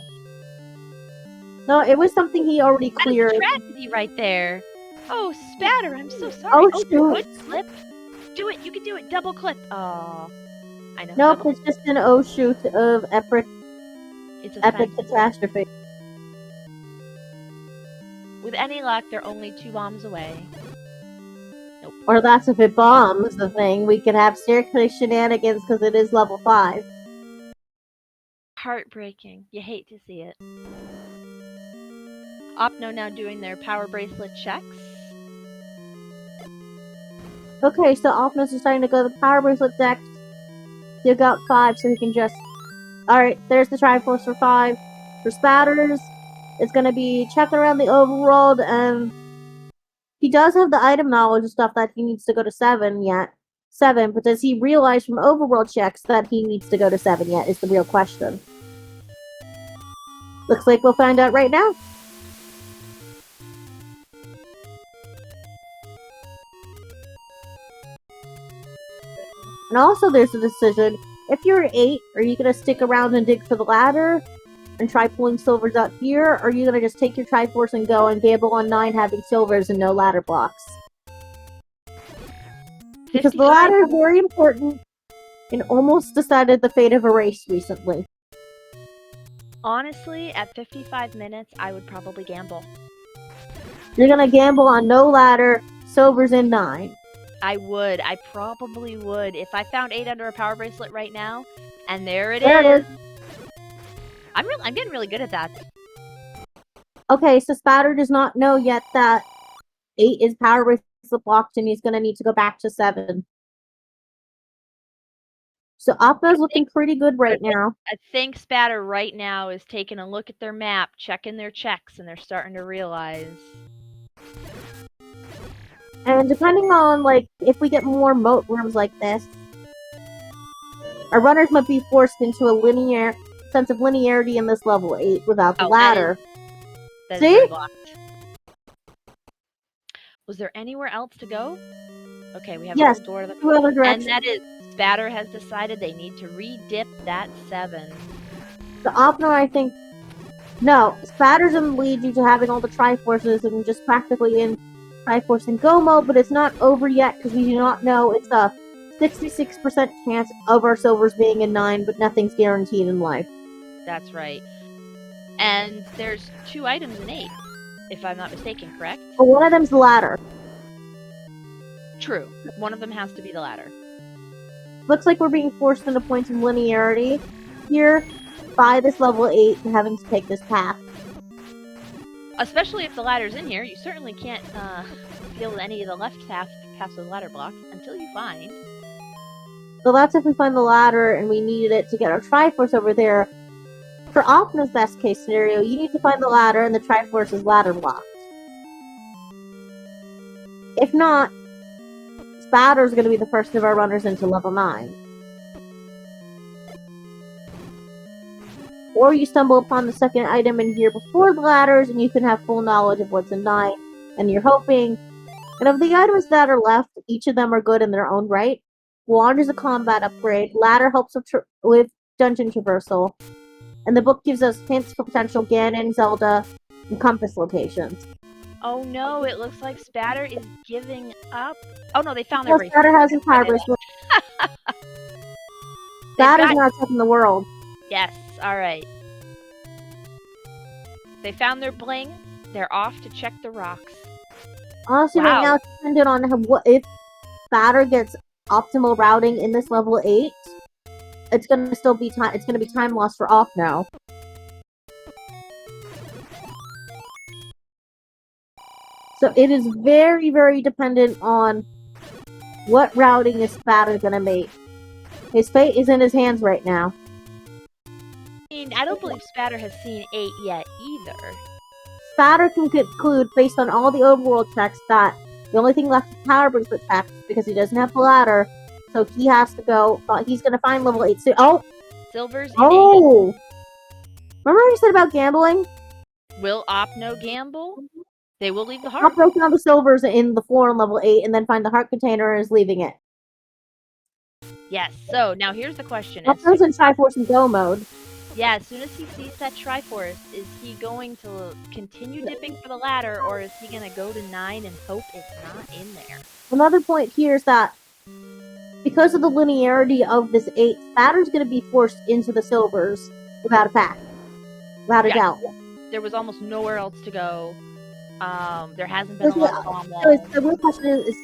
No, it was something he already cleared. That's tragedy right there. Oh, Spatter, I'm so sorry. Oh, shoot. Good clip. Do it, you can do it. Double clip. Oh, I know. Nope, it's just an oh shoot of epic catastrophe. With any luck, they're only 2 bombs away. Nope. Or that's if it bombs the thing. We could have staircase shenanigans because it is level 5. Heartbreaking. You hate to see it. Opno now doing their power bracelet checks. Okay, so Opno's deciding to go to the power bracelet deck. Dig out 5 so he can just... Alright, there's the Triforce for 5. For Spatters, it's gonna be checking around the overworld, and he does have the item knowledge and stuff that he needs to go to 7 yet. 7, but does he realize from overworld checks that he needs to go to 7 yet is the real question. Looks like we'll find out right now. And also there's a decision, if you're 8, are you going to stick around and dig for the ladder and try pulling silvers out here, or are you going to just take your Triforce and go and gamble on 9 having silvers and no ladder blocks? Because the ladder is very important and almost decided the fate of a race recently. Honestly, at 55 minutes, I would probably gamble. You're going to gamble on no ladder, silvers, and 9. I would. I probably would. If I found 8 under a power bracelet right now, and there it is. I'm getting really good at that. Okay, so Spatter does not know yet that 8 is power bracelet blocked, and he's going to need to go back to 7. So Opno's looking pretty good right now. I think Spatter right now is taking a look at their map, checking their checks, and they're starting to realize. And depending on, like, if we get more moat rooms like this, our runners might be forced into a sense of linearity in this level 8 without the ladder. That See? is was there anywhere else to go? Okay, we have yes, the door to the 2 other directions. And that is, Spatter has decided they need to re-dip that 7. The Opno, I think... No, Spatter's going to lead you to having all the Triforces and just practically in Triforce and Go mode, but it's not over yet because we do not know. It's a 66% chance of our silvers being in 9, but nothing's guaranteed in life. That's right. And there's 2 items in 8, if I'm not mistaken, correct? But one of them's the ladder. True. One of them has to be the ladder. Looks like we're being forced into points of linearity here by this level 8 and having to take this path. Especially if the ladder's in here, you certainly can't feel any of the left paths of the ladder blocks until you find. So that's if we find the ladder and we needed it to get our Triforce over there. For Opno's best case scenario, you need to find the ladder and the Triforce is ladder blocked. If not, Spatter's going to be the first of our runners into level 9. Or you stumble upon the second item in here before the ladders and you can have full knowledge of what's in 9. And you're hoping. And of the items that are left, each of them are good in their own right. Wand is a combat upgrade. Ladder helps with dungeon traversal. And the book gives us hints for potential Ganon, Zelda, and compass locations. Oh no, it looks like Spatter is giving up. Oh no, they found their bracelet. Spatter has his power bracelet. Spatter's not taking the world. Yes, alright. They found their bling. They're off to check the rocks. Honestly, right now, it's dependent on if Spatter gets optimal routing in this level 8. It's gonna still be time. It's gonna be time lost for off now. So it is very, very dependent on what routing is Spatter gonna make. His fate is in his hands right now. mean, I don't believe Spatter has seen 8 yet either. Spatter can conclude, based on all the overworld checks, that the only thing left is Power Bracelet checks because he doesn't have the ladder. So he has to go. He's gonna find level 8 soon. Oh! Silver's in 8. Oh! Remember what you said about gambling? Will Opno gamble? They will leave the heart. Opno found the silvers in the floor on level 8 and then find the heart container and is leaving it. Yes, so now here's the question. Opno's in Triforce and Go mode. Yeah, as soon as he sees that Triforce, is he going to continue dipping for the ladder, or is he going to go to 9 and hope it's not in there? Another point here is that because of the linearity of this 8, Spatter's going to be forced into the silvers without a pack. Without a doubt. There was almost nowhere else to go. There hasn't been a lot of bomb walls. So the real question is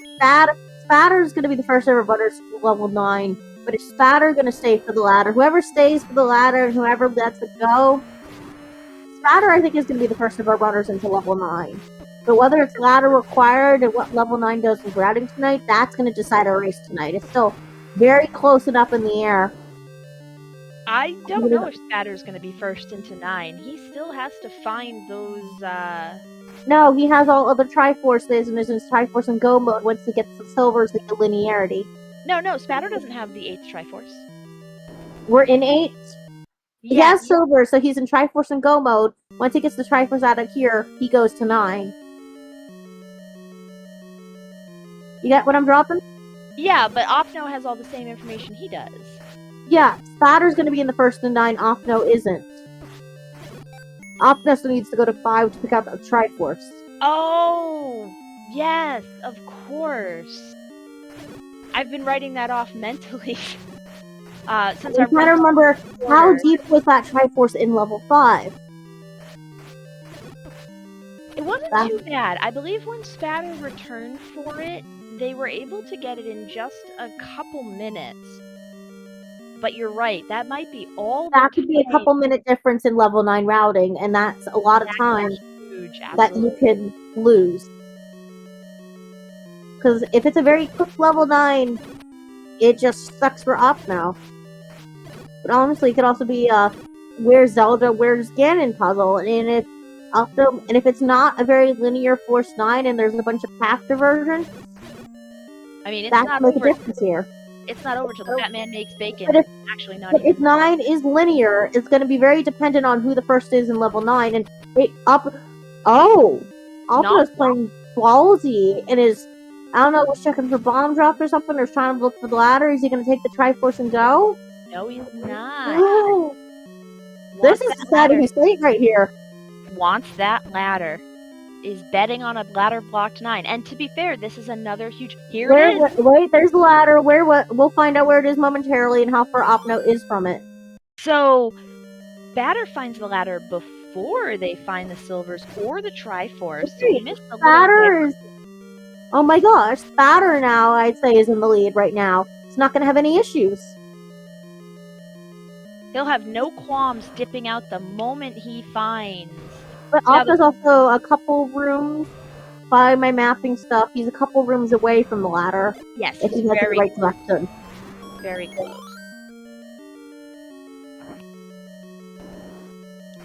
Spatter's going to be the first ever runner to level 9, but is Spatter going to stay for the ladder? Whoever stays for the ladder and whoever lets it go, Spatter, I think, is going to be the first of our runners into level 9. But whether it's ladder required and what level 9 does with routing tonight, that's going to decide our race tonight. It's still very close and up in the air. I don't know if Spatter's going to be first into 9. He still has to find those, No, he has all other Triforces and is in Triforce and Go mode once he gets the silvers with the linearity. No, Spatter doesn't have the 8th Triforce. We're in 8? Yeah, He has silver, so he's in Triforce and Go mode. Once he gets the Triforce out of here, he goes to 9. You get what I'm dropping? Yeah, but Opno has all the same information he does. Yeah, Spatter's going to be in the first and 9, Opno isn't. Opno still needs to go to 5 to pick out the Triforce. Oh, yes, of course. I've been writing that off mentally. Since I'm trying to remember how deep was that Triforce in level 5. It wasn't too bad. I believe when Spatter returned for it, they were able to get it in just a couple minutes. But you're right, that might be all that could be a couple minute difference in level 9 routing, and that's a lot of time that you could lose. Because if it's a very quick level 9, it just sucks for Opno. But honestly, it could also be where's Zelda, where's Ganon puzzle, and if it's not a very linear Force 9 and there's a bunch of path diversions, I mean, it's that not can make over. a difference here. It's not over till the Batman makes bacon. But actually not. But if 9 is linear, it's going to be very dependent on who the first is in level 9. And Opno's playing ballsy and is, I don't know, was checking for bomb drops or something, or trying to look for the ladder. Is he going to take the Triforce and go? No, he's not. No. This is deciding his fate right here. Wants that ladder. Is betting on a ladder blocked 9. And to be fair, this is another huge... Here it is! Wait, there's the ladder. We'll find out where it is momentarily and how far Opno is from it. So, Spatter finds the ladder before they find the silvers or the Triforce. So he missed the Spatter is... Oh my gosh, Spatter now, I'd say, is in the lead right now. He's not going to have any issues. He'll have no qualms dipping out the moment he finds... But Opno's also a couple rooms, by my mapping stuff, he's a couple rooms away from the ladder. Yes, if he's in the right direction. Very close.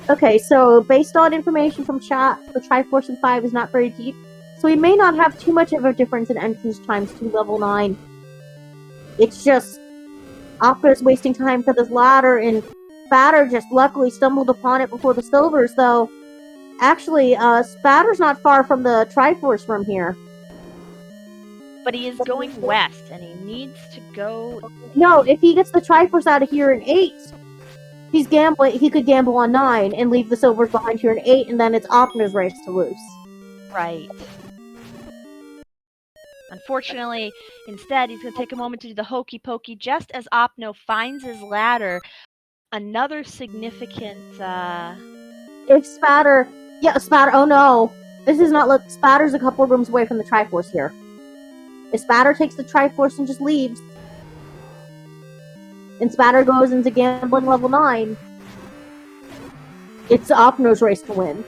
Okay, so based on information from chat, the Triforce in 5 is not very deep, so we may not have too much of a difference in entrance times to level 9. It's just Opno's wasting time for this ladder, and Spatter just luckily stumbled upon it before the silvers, though. Actually, Spatter's not far from the Triforce from here. But he is going west, and he needs to go... No, if he gets the Triforce out of here in 8, he's gambling. He could gamble on 9 and leave the silvers behind here in 8, and then it's Opno's race to lose. Right. Unfortunately, instead, he's going to take a moment to do the hokey pokey just as Opno finds his ladder. Another significant, If Spatter... Yeah, Spatter... Oh no! This is not... Look, Spatter's a couple rooms away from the Triforce here. If Spatter takes the Triforce and just leaves, and Spatter goes into gambling level 9, it's Opno's race to win.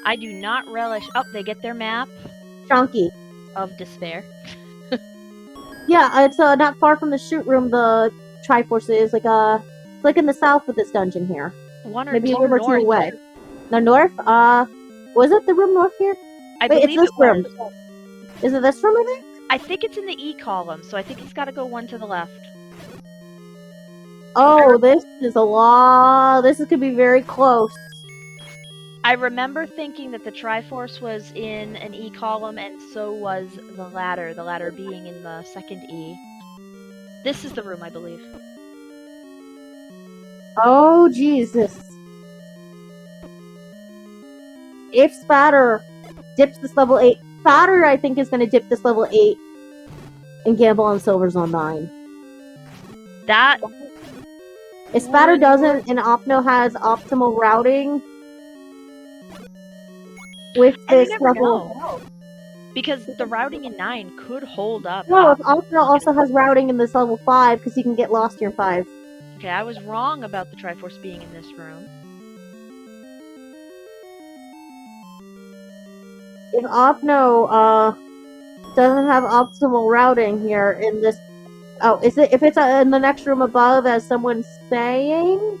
I do not relish... Oh, they get their map. Chunky. Of despair. Yeah, it's not far from the shoot room. The Triforce is. It's like in the south of this dungeon here. One or Maybe a two room or two north. away. The north? Was it the room north here? I Wait, believe it's this it room. was. Is it this room, I think? I think it's in the E column, so I think he's got to go one to the left. Oh, this is a lot. This could be very close. I remember thinking that the Triforce was in an E column, and so was the ladder being in the second E. This is the room, I believe. Oh, Jesus. If Spatter dips this level 8, Spatter, I think, is going to dip this level 8 and gamble on silvers on 9. That... If Spatter doesn't, and Opno has optimal routing with this level... know. Because the routing in 9 could hold up. No, if Opno also has routing in this level 5, because he can get lost here 5. Okay, I was wrong about the Triforce being in this room. If Opno doesn't have optimal routing here in this... Oh, is it if it's in the next room above, as someone's saying?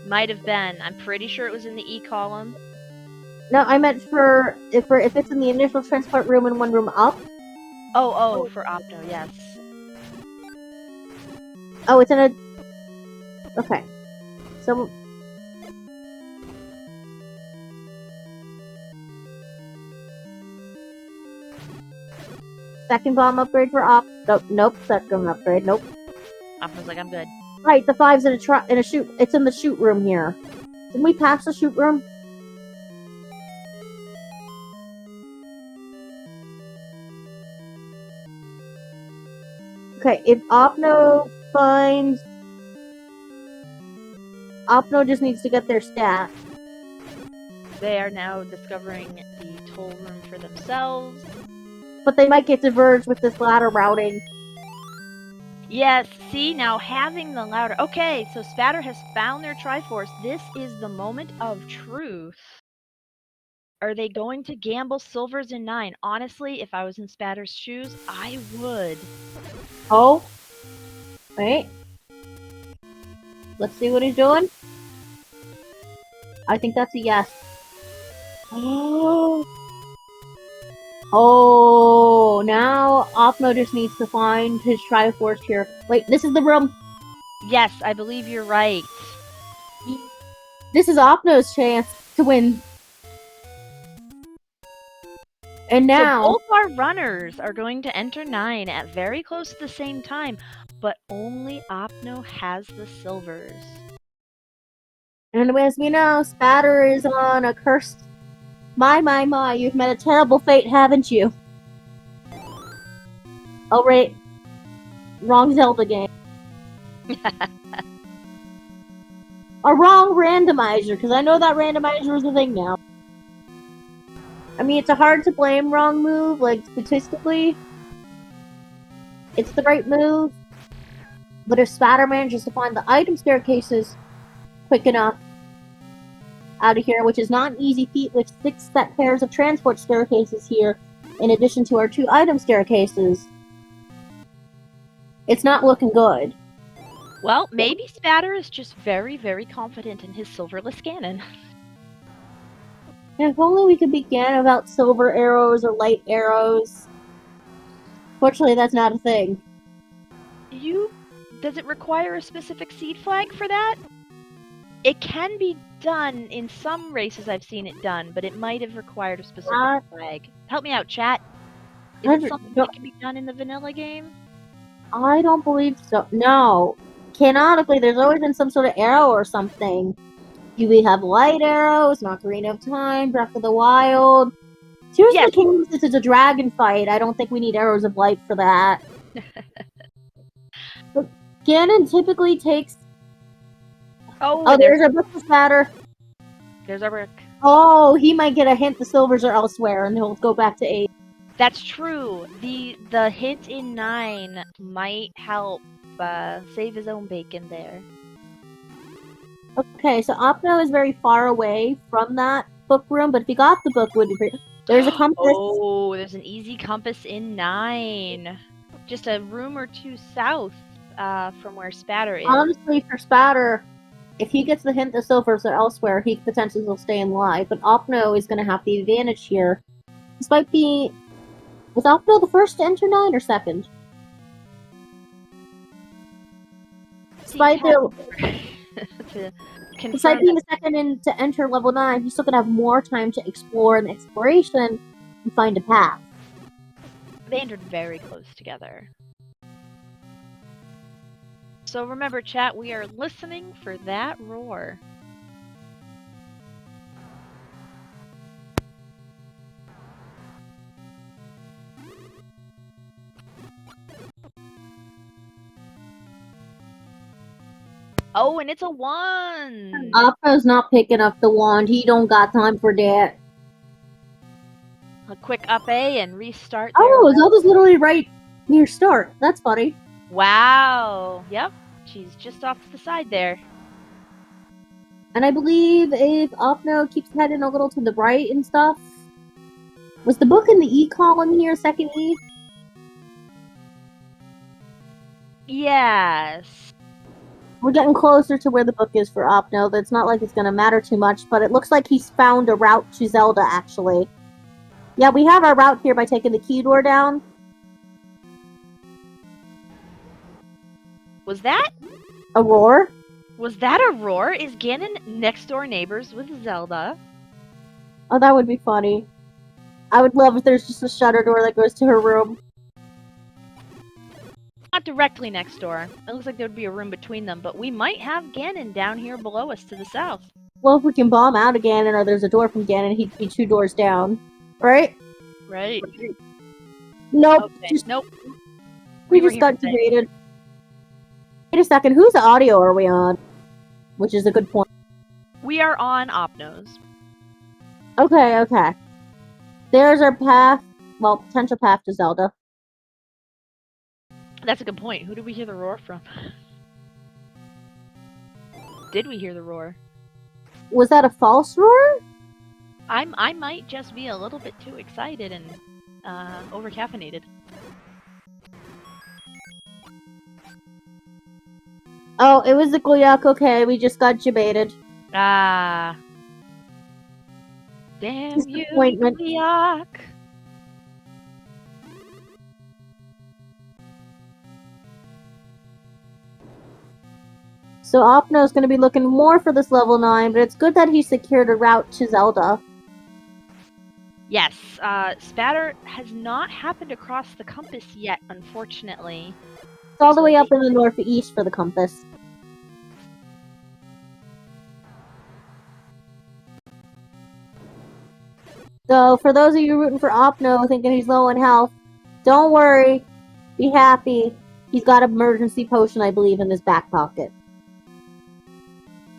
Might have been. I'm pretty sure it was in the E column. No, I meant for if it's in the initial transport room and one room up. Oh, for Opno, yes. Oh, it's in a... Okay. So... Second bomb upgrade for Op... Nope, second upgrade, nope. Opno's like, I'm good. Right, the 5's in a shoot... It's in the shoot room here. Didn't we pass the shoot room? Okay, if Opno finds... Opno just needs to get their stat. They are now discovering the toll room for themselves. But they might get diverged with this ladder routing. Yes, see, now having the ladder... Okay, so Spatter has found their Triforce. This is the moment of truth. Are they going to gamble silvers in 9? Honestly, if I was in Spatter's shoes, I would. Oh. Wait. Let's see what he's doing. I think that's a yes. Oh. Oh, now Opno just needs to find his Triforce here. Wait, this is the room. Yes, I believe you're right. This is Opno's chance to win. And now... So both our runners are going to enter 9 at very close to the same time, but only Opno has the silvers. And as we know, Spatter is on a cursed... My, you've met a terrible fate, haven't you? Oh, right. Wrong Zelda game. A wrong randomizer, because I know that randomizer is a thing now. I mean, it's a hard to blame wrong move, like, statistically. It's the right move. But if Spatter manages to find the item staircases quick enough out of here, which is not an easy feat with 6 set pairs of transport staircases here, in addition to our 2 item staircases, it's not looking good. Well, maybe Spatter is just very, very confident in his silverless cannon. And if only we could begin about silver arrows or light arrows. Fortunately, that's not a thing. Does it require a specific seed flag for that? It can be done in some races I've seen it done, but it might have required a specific flag. Help me out, chat. Is it something that can be done in the vanilla game? I don't believe so. No. Canonically, there's always been some sort of arrow or something. We have light arrows, Ocarina of Time, Breath of the Wild. Tears of the Kingdom, since it's a dragon fight, I don't think we need arrows of light for that. But Ganon typically takes... Oh, there's a book for Spatter. There's our brick. Oh, he might get a hint the silvers are elsewhere, and he'll go back to 8. That's true. The hint in 9 might help save his own bacon there. Okay, so Opno is very far away from that book room, but if he got the book, there's a compass. Oh, there's an easy compass in 9. Just a room or 2 south from where Spatter is. Honestly, for Spatter, if he gets the hint that silvers are elsewhere, he potentially will stay in live. But Opno is going to have the advantage here. Despite being... Was Opno the first to enter 9 or second? Despite being the second to enter level 9, he's still going to have more time to explore and exploration and find a path. They entered very close together. So remember, chat, we are listening for that roar. Oh, and it's a 1! Opno's not picking up the wand. He don't got time for that. A quick up A and restart. Oh, Zelda's literally right near start. That's funny. Wow. Yep. She's just off to the side there. And I believe if Opno keeps heading a little to the right and stuff... Was the book in the E column here, second E? Yes. We're getting closer to where the book is for Opno. That's not like it's going to matter too much, but it looks like he's found a route to Zelda, actually. Yeah, we have our route here by taking the key door down. Was that? A roar? Was that a roar? Is Ganon next door neighbors with Zelda? Oh, that would be funny. I would love if there's just a shutter door that goes to her room. Not directly next door. It looks like there would be a room between them, but we might have Ganon down here below us to the south. Well, if we can bomb out a Ganon or there's a door from Ganon, he'd be 2 doors down. Right? Right. Nope. Okay. Nope. We just got debated. Wait a second, whose audio are we on? Which is a good point. We are on Opno's. Okay, okay. There's our path. Well, potential path to Zelda. That's a good point. Who did we hear the roar from? Did we hear the roar? Was that a false roar? I might just be a little bit too excited and over-caffeinated. Oh, it was the Goyak, okay, we just got debated. Ah. Damn you, Disappointment. Goyak. So Opno's going to be looking more for this level 9, but it's good that he secured a route to Zelda. Yes, Spatter has not happened across the compass yet, unfortunately. It's all the way up in the northeast for the compass. So, for those of you rooting for Opno, thinking he's low in health, don't worry. Be happy. He's got an emergency potion, I believe, in his back pocket.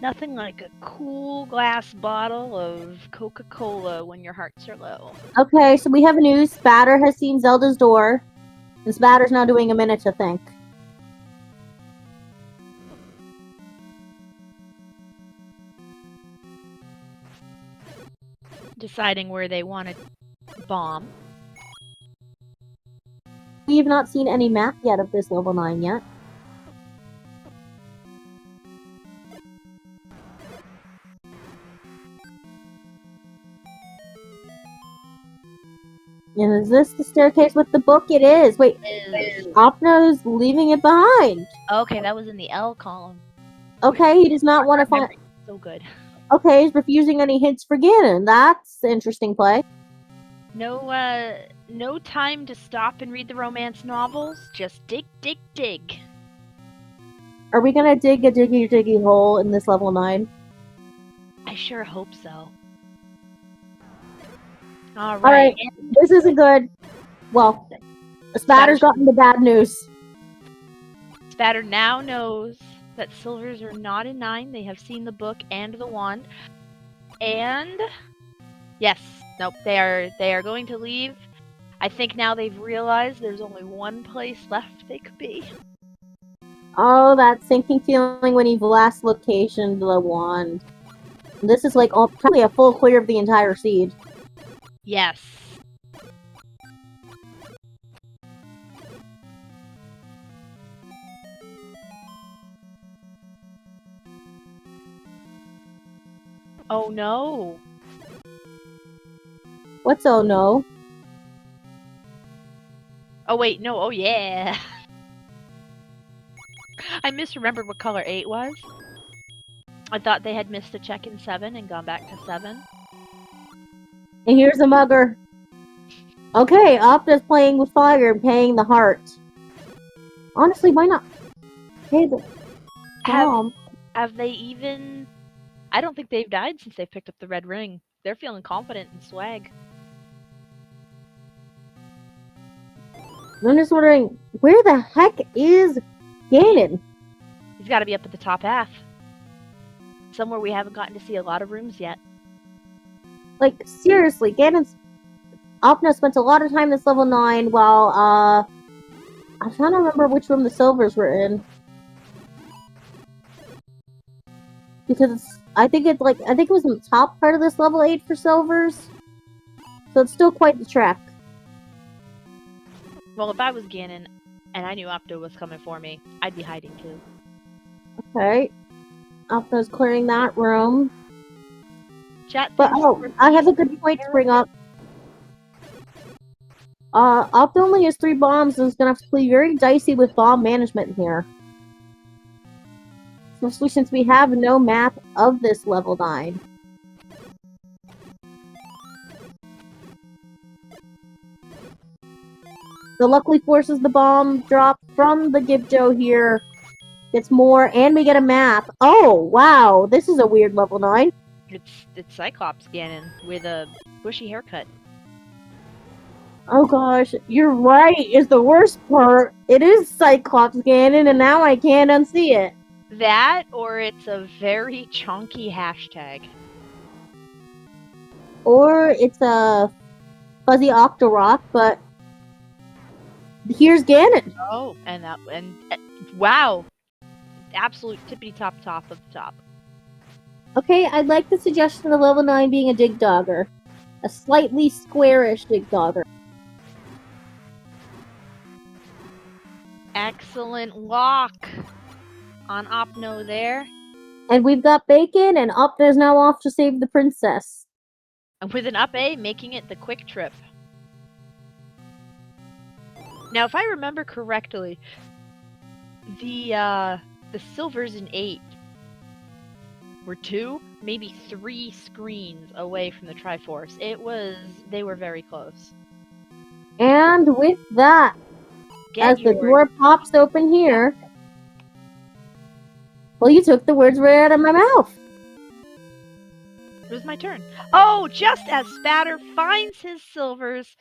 Nothing like a cool glass bottle of Coca-Cola when your hearts are low. Okay, so we have news. Spatter has seen Zelda's door, and Spatter's now doing a minute to think. Deciding where they want to bomb. We have not seen any map yet of this level 9 yet. And is this the staircase with the book? It is. Wait, Opno's leaving it behind. Okay, that was in the L column. Okay, he does not want to find... So good. Okay, he's refusing any hints for Ganon. That's an interesting play. No time to stop and read the romance novels. Just dig, dig, dig. Are we gonna dig a diggy diggy hole in this level 9? I sure hope so. Alright. Alright, this isn't good. Well, Spatter's gotten the bad news. Spatter now knows that silvers are not in 9. They have seen the book and the wand. And... yes. Nope. They are going to leave. I think now they've realized there's only one place left they could be. Oh, that sinking feeling when you've last locationed the wand. This is like probably a full clear of the entire seed. Yes. Oh no. What's oh no? Oh wait, no, oh yeah. I misremembered what color 8 was. I thought they had missed a check in 7 and gone back to 7. And here's a mugger. Okay, Opta's playing with fire and paying the heart. Honestly, why not pay the bomb? Have they even... I don't think they've died since they picked up the red ring. They're feeling confident and swag. I'm just wondering, where the heck is Ganon? He's got to be up at the top half. Somewhere we haven't gotten to see a lot of rooms yet. Like, seriously, Opna spent a lot of time this level 9 while, I'm trying to remember which room the silvers were in. Because I think it was in the top part of this level 8 for silvers. So it's still quite the trek. Well, if I was Ganon and I knew Opto was coming for me, I'd be hiding too. Okay. Opna's clearing that room. Chat. But I have a good point to bring up. Opto only has 3 bombs and is gonna have to play very dicey with bomb management here. Especially since we have no map of this level 9. So luckily forces the bomb drop from the Gibjo here. Gets more, and we get a map. Oh, wow, this is a weird level 9. It's Cyclops Ganon with a bushy haircut. Oh gosh, you're right, is the worst part. It is Cyclops Ganon, and now I can't unsee it. That, or it's a very chunky hashtag. Or it's a fuzzy Octorok, but here's Ganon. Oh, and wow, absolute tippity top of the top. Okay, I'd like the suggestion of level 9 being a Dig Dogger. A slightly squarish Dig Dogger. Excellent lock on Opno there. And we've got Bacon, and Opna's now off to save the princess. And with an up A, making it the quick trip. Now, if I remember correctly, the silvers in 8 were 2, maybe 3 screens away from the Triforce. They were very close. And with that, as the door pops open here, well, you took the words right out of my mouth. It was my turn. Oh, just as Spatter finds his silvers,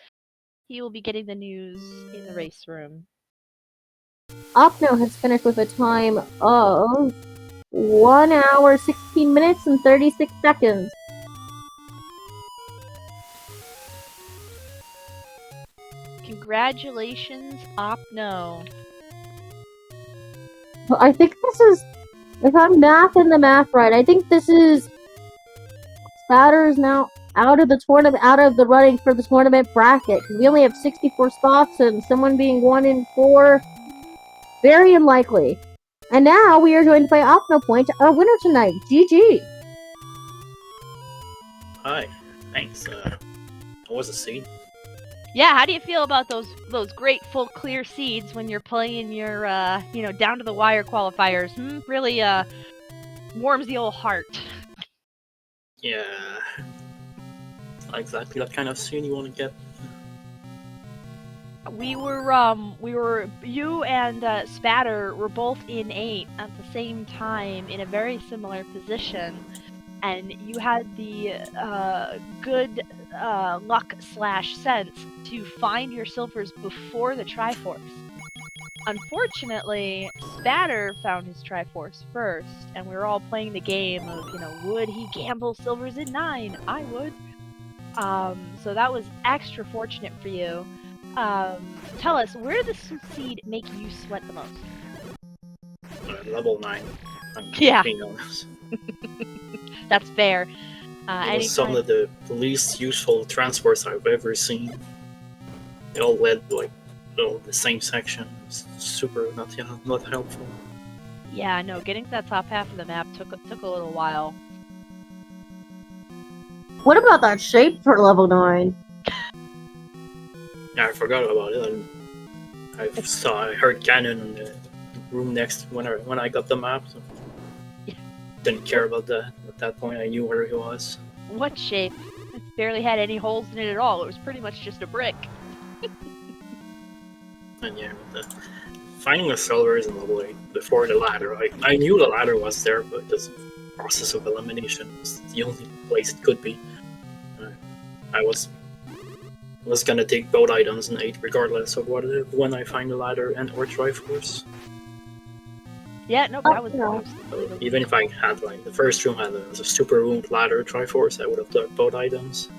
he will be getting the news in the race room. Opno has finished with a time of 1 hour, 16 minutes, and 36 seconds. Congratulations, Opno. I think this is, if I'm mathing the math right, I think this is Spatter is now out of the tournament, out of the running for the tournament bracket. Because we only have 64 spots, and someone being 1 in 4, very unlikely. And now we are joined by OpnoPoint, our winner tonight. GG. Hi, thanks. That was a scene. Yeah, how do you feel about those great full clear seeds when you're playing your down to the wire qualifiers? Really warms the old heart. Yeah, it's not exactly that kind of scene you want to get. We were you and Spatter were both in 8 at the same time in a very similar position, and you had the good luck / sense to find your silvers before the Triforce. Unfortunately, Spatter found his Triforce first, and we were all playing the game of, would he gamble silvers in 9? I would. So that was extra fortunate for you. Tell us, where did the seed make you sweat the most? Level 9. Yeah. Being honest. That's fair. It was some of the least useful transfers I've ever seen. They all led the same section. It's super not helpful. Yeah, no, getting to that top half of the map took a little while. What about that shape for level 9? Yeah, I forgot about it. And I heard Ganon in the room next when I got the map. So didn't care about that at that point. I knew where he was. What shape? It barely had any holes in it at all. It was pretty much just a brick. And yeah, finding the silvers in level 8 before the ladder. I knew the ladder was there, but this process of elimination was the only place it could be. I was gonna take both items in 8 regardless of when I find the ladder and or Triforce. Yeah, no, that was no. Even if I had like the first room had a super wound ladder Triforce, I would have done both items.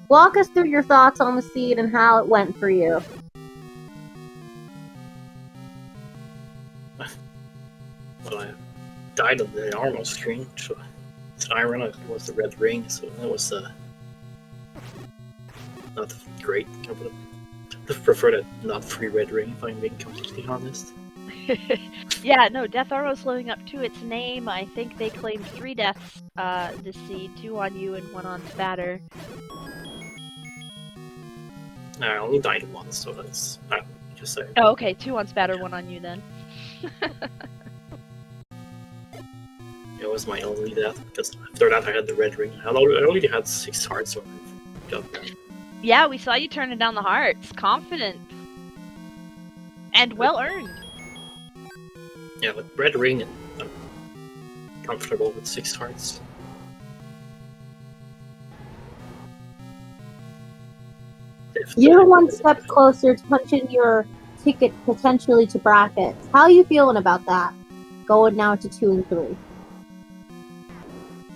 Walk us through your thoughts on the seed and how it went for you. Well, I died on the armor screen, so it's iron. It was the red ring, so that was not great. I would have preferred a not free red ring, if I'm being completely honest. Yeah, no, Death Arrow's living up to its name. I think they claimed 3 deaths this seed, 2 on you and 1 on Spatter. I only died once, so that's just saying. Oh, okay, 2 on Spatter, 1 on you then. It was my only death, because after that I had the red ring. I already had 6 hearts, so I got that. Yeah, we saw you turning down the hearts. Confident. And well earned. Yeah, but red ring, I'm comfortable with 6 hearts. You're one step closer to punching your ticket potentially to brackets. How are you feeling about that? Going now to 2 and 3.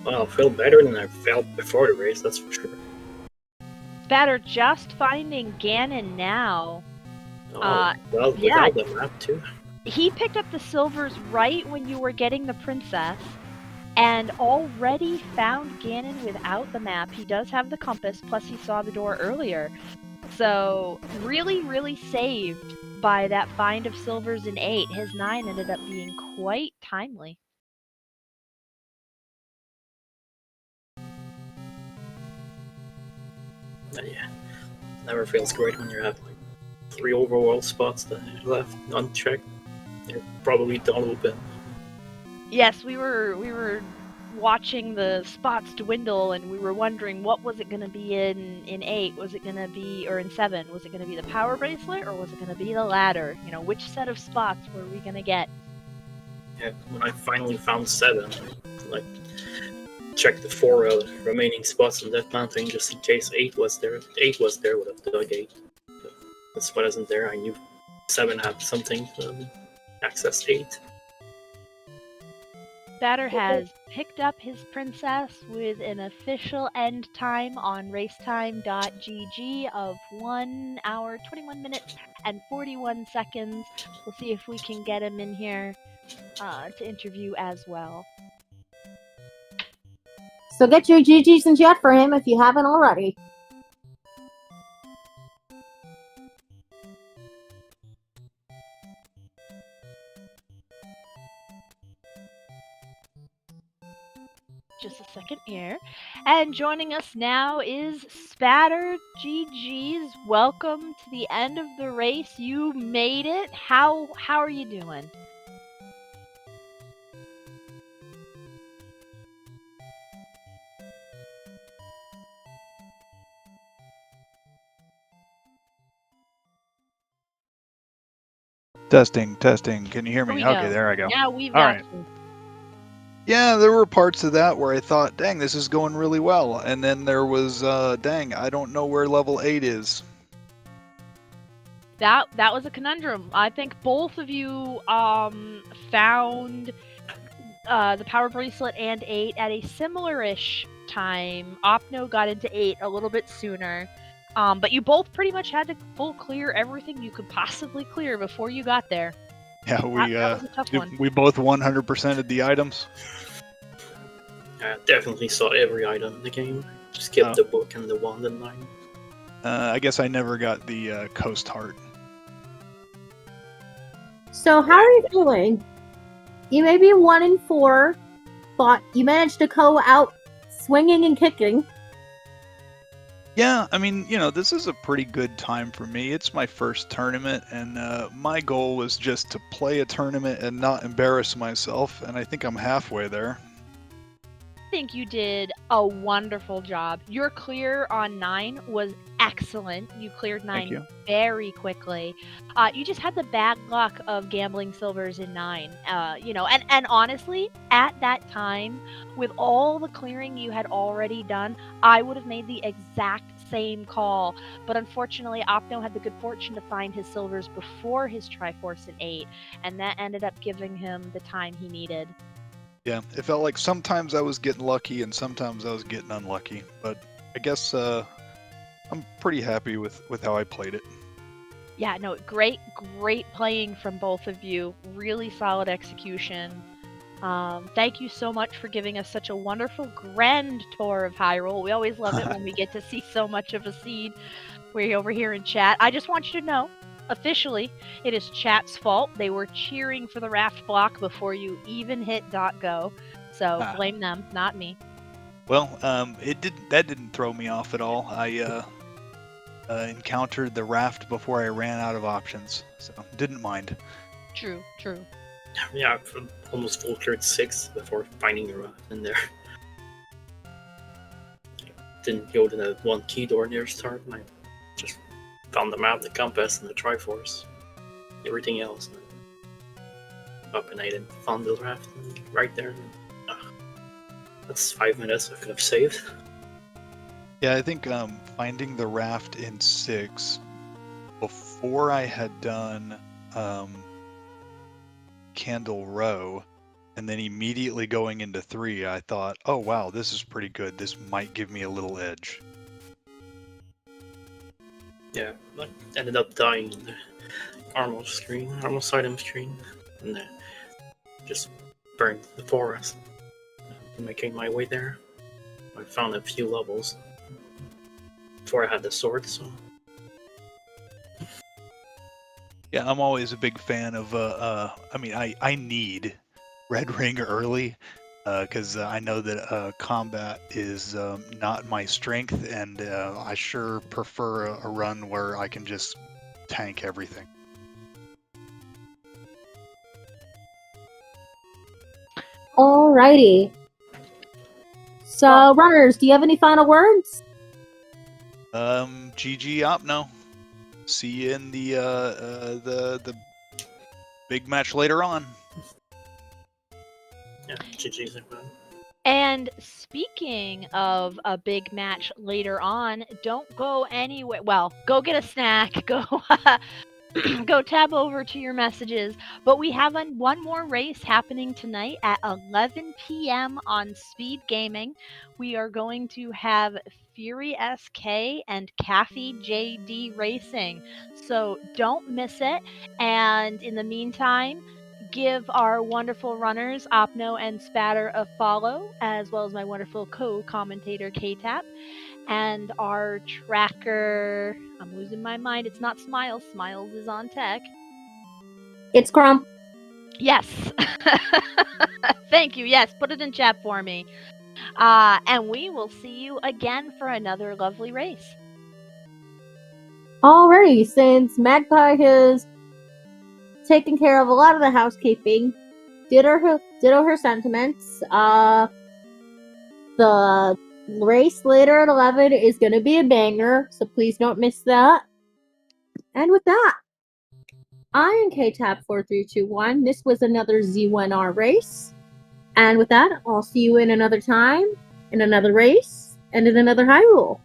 Well, I feel better than I felt before the race, that's for sure. Spatter just finding Ganon now. Well, yeah. without the map too. He picked up the silvers right when you were getting the princess, and already found Ganon without the map. He does have the compass, plus he saw the door earlier. So, really, really saved by that find of silvers in 8. His 9 ended up being quite timely. Yeah, never feels great when you have like 3 overworld spots that are left unchecked. They're probably don't open. Yes, we were watching the spots dwindle, and we were wondering what was it going to be in 8. Was it going to be, or in 7? Was it going to be the power bracelet, or was it going to be the ladder? You know, which set of spots were we going to get? Yeah, when I finally found 7, I checked the 4 remaining spots on that mountain just in case 8 was there. If 8 was there, would have dug 8. But this one isn't there. I knew 7 had something to access 8. Spatter has picked up his princess with an official end time on racetime.gg of 1 hour, 21 minutes, and 41 seconds. We'll see if we can get him in here to interview as well. So get your GGs in chat for him if you haven't already. Just a second here. And joining us now is Spatter GGs. Welcome to the end of the race. You made it. How are you doing? Testing. Can you hear me? We Okay, go. there I go. Yeah, we've All got right. you. Yeah, there were parts of that where I thought, dang, this is going really well. And then there was, dang, I don't know where level 8 is. That was a conundrum. I think both of you found the power bracelet and 8 at a similar-ish time. Opno got into 8 a little bit sooner. But you both pretty much had to full clear everything you could possibly clear before you got there. Yeah, that was a tough one. we both 100%ed the items. I definitely saw every item in the game. Just skipped the book and the wand and 9. I guess I never got the Coast Heart. So how are you feeling? You may be 1 and 4, but you managed to go out swinging and kicking. Yeah, I mean, this is a pretty good time for me. It's my first tournament, and my goal was just to play a tournament and not embarrass myself, and I think I'm halfway there. I think you did a wonderful job. Your clear on 9 was excellent. You cleared 9 you. very quickly. You just had the bad luck of gambling silvers in 9. And honestly, at that time, with all the clearing you had already done, I would have made the exact same call. But unfortunately, Opno had the good fortune to find his silvers before his Triforce in 8, and that ended up giving him the time he needed. Yeah, it felt like sometimes I was getting lucky and sometimes I was getting unlucky, but I guess I'm pretty happy with how I played it. Yeah, no, great playing from both of you. Really solid execution. Thank you so much for giving us such a wonderful grand tour of Hyrule. We always love it when we get to see so much of a seed. We're over here in chat. I just want you to know, officially, it is chat's fault. They were cheering for the raft block before you even hit .go. So blame them, not me. Well, that didn't throw me off at all. I encountered the raft before I ran out of options, so didn't mind. True. Yeah, almost full cleared 6 before finding the raft in there. Didn't go to the one key door near start, and I just found the map, the compass, and the Triforce. Everything else. Up and I didn't found the raft right there. That's 5 minutes I could have saved. Yeah, I think finding the raft in 6 before I had done Candle Row, and then immediately going into 3, I thought, oh wow, this is pretty good. This might give me a little edge. Yeah, I ended up dying in the almost item screen, and then just burned the forest. Making my way there, I found a few levels before I had the sword, so... Yeah, I'm always a big fan of, I need Red Ring early, because I know that combat is not my strength, and I sure prefer a run where I can just tank everything. Alrighty. So, runners, do you have any final words? GG Opno. See you in the big match later on. Yeah, GG's everyone. And speaking of a big match later on, don't go anywhere. Well, go get a snack. Go tab over to your messages. But we have one more race happening tonight at 11 p.m. on SpeedGaming. We are going to have Fury SK and Kathy JD racing. So don't miss it. And in the meantime, give our wonderful runners, Opno and Spatter, a follow, as well as my wonderful co-commentator, KTAP. And our tracker, I'm losing my mind, it's not Smiles. Smiles is on tech. It's Crump. Yes. Thank you. Yes, put it in chat for me. And we will see you again for another lovely race. Alrighty, since Magpie has taken care of a lot of the housekeeping, ditto her sentiments, the race later at 11 is going to be a banger, so please don't miss that. And with that, I am KTAP4321. This was another Z1R race. And with that, I'll see you in another time, in another race, and in another Hyrule.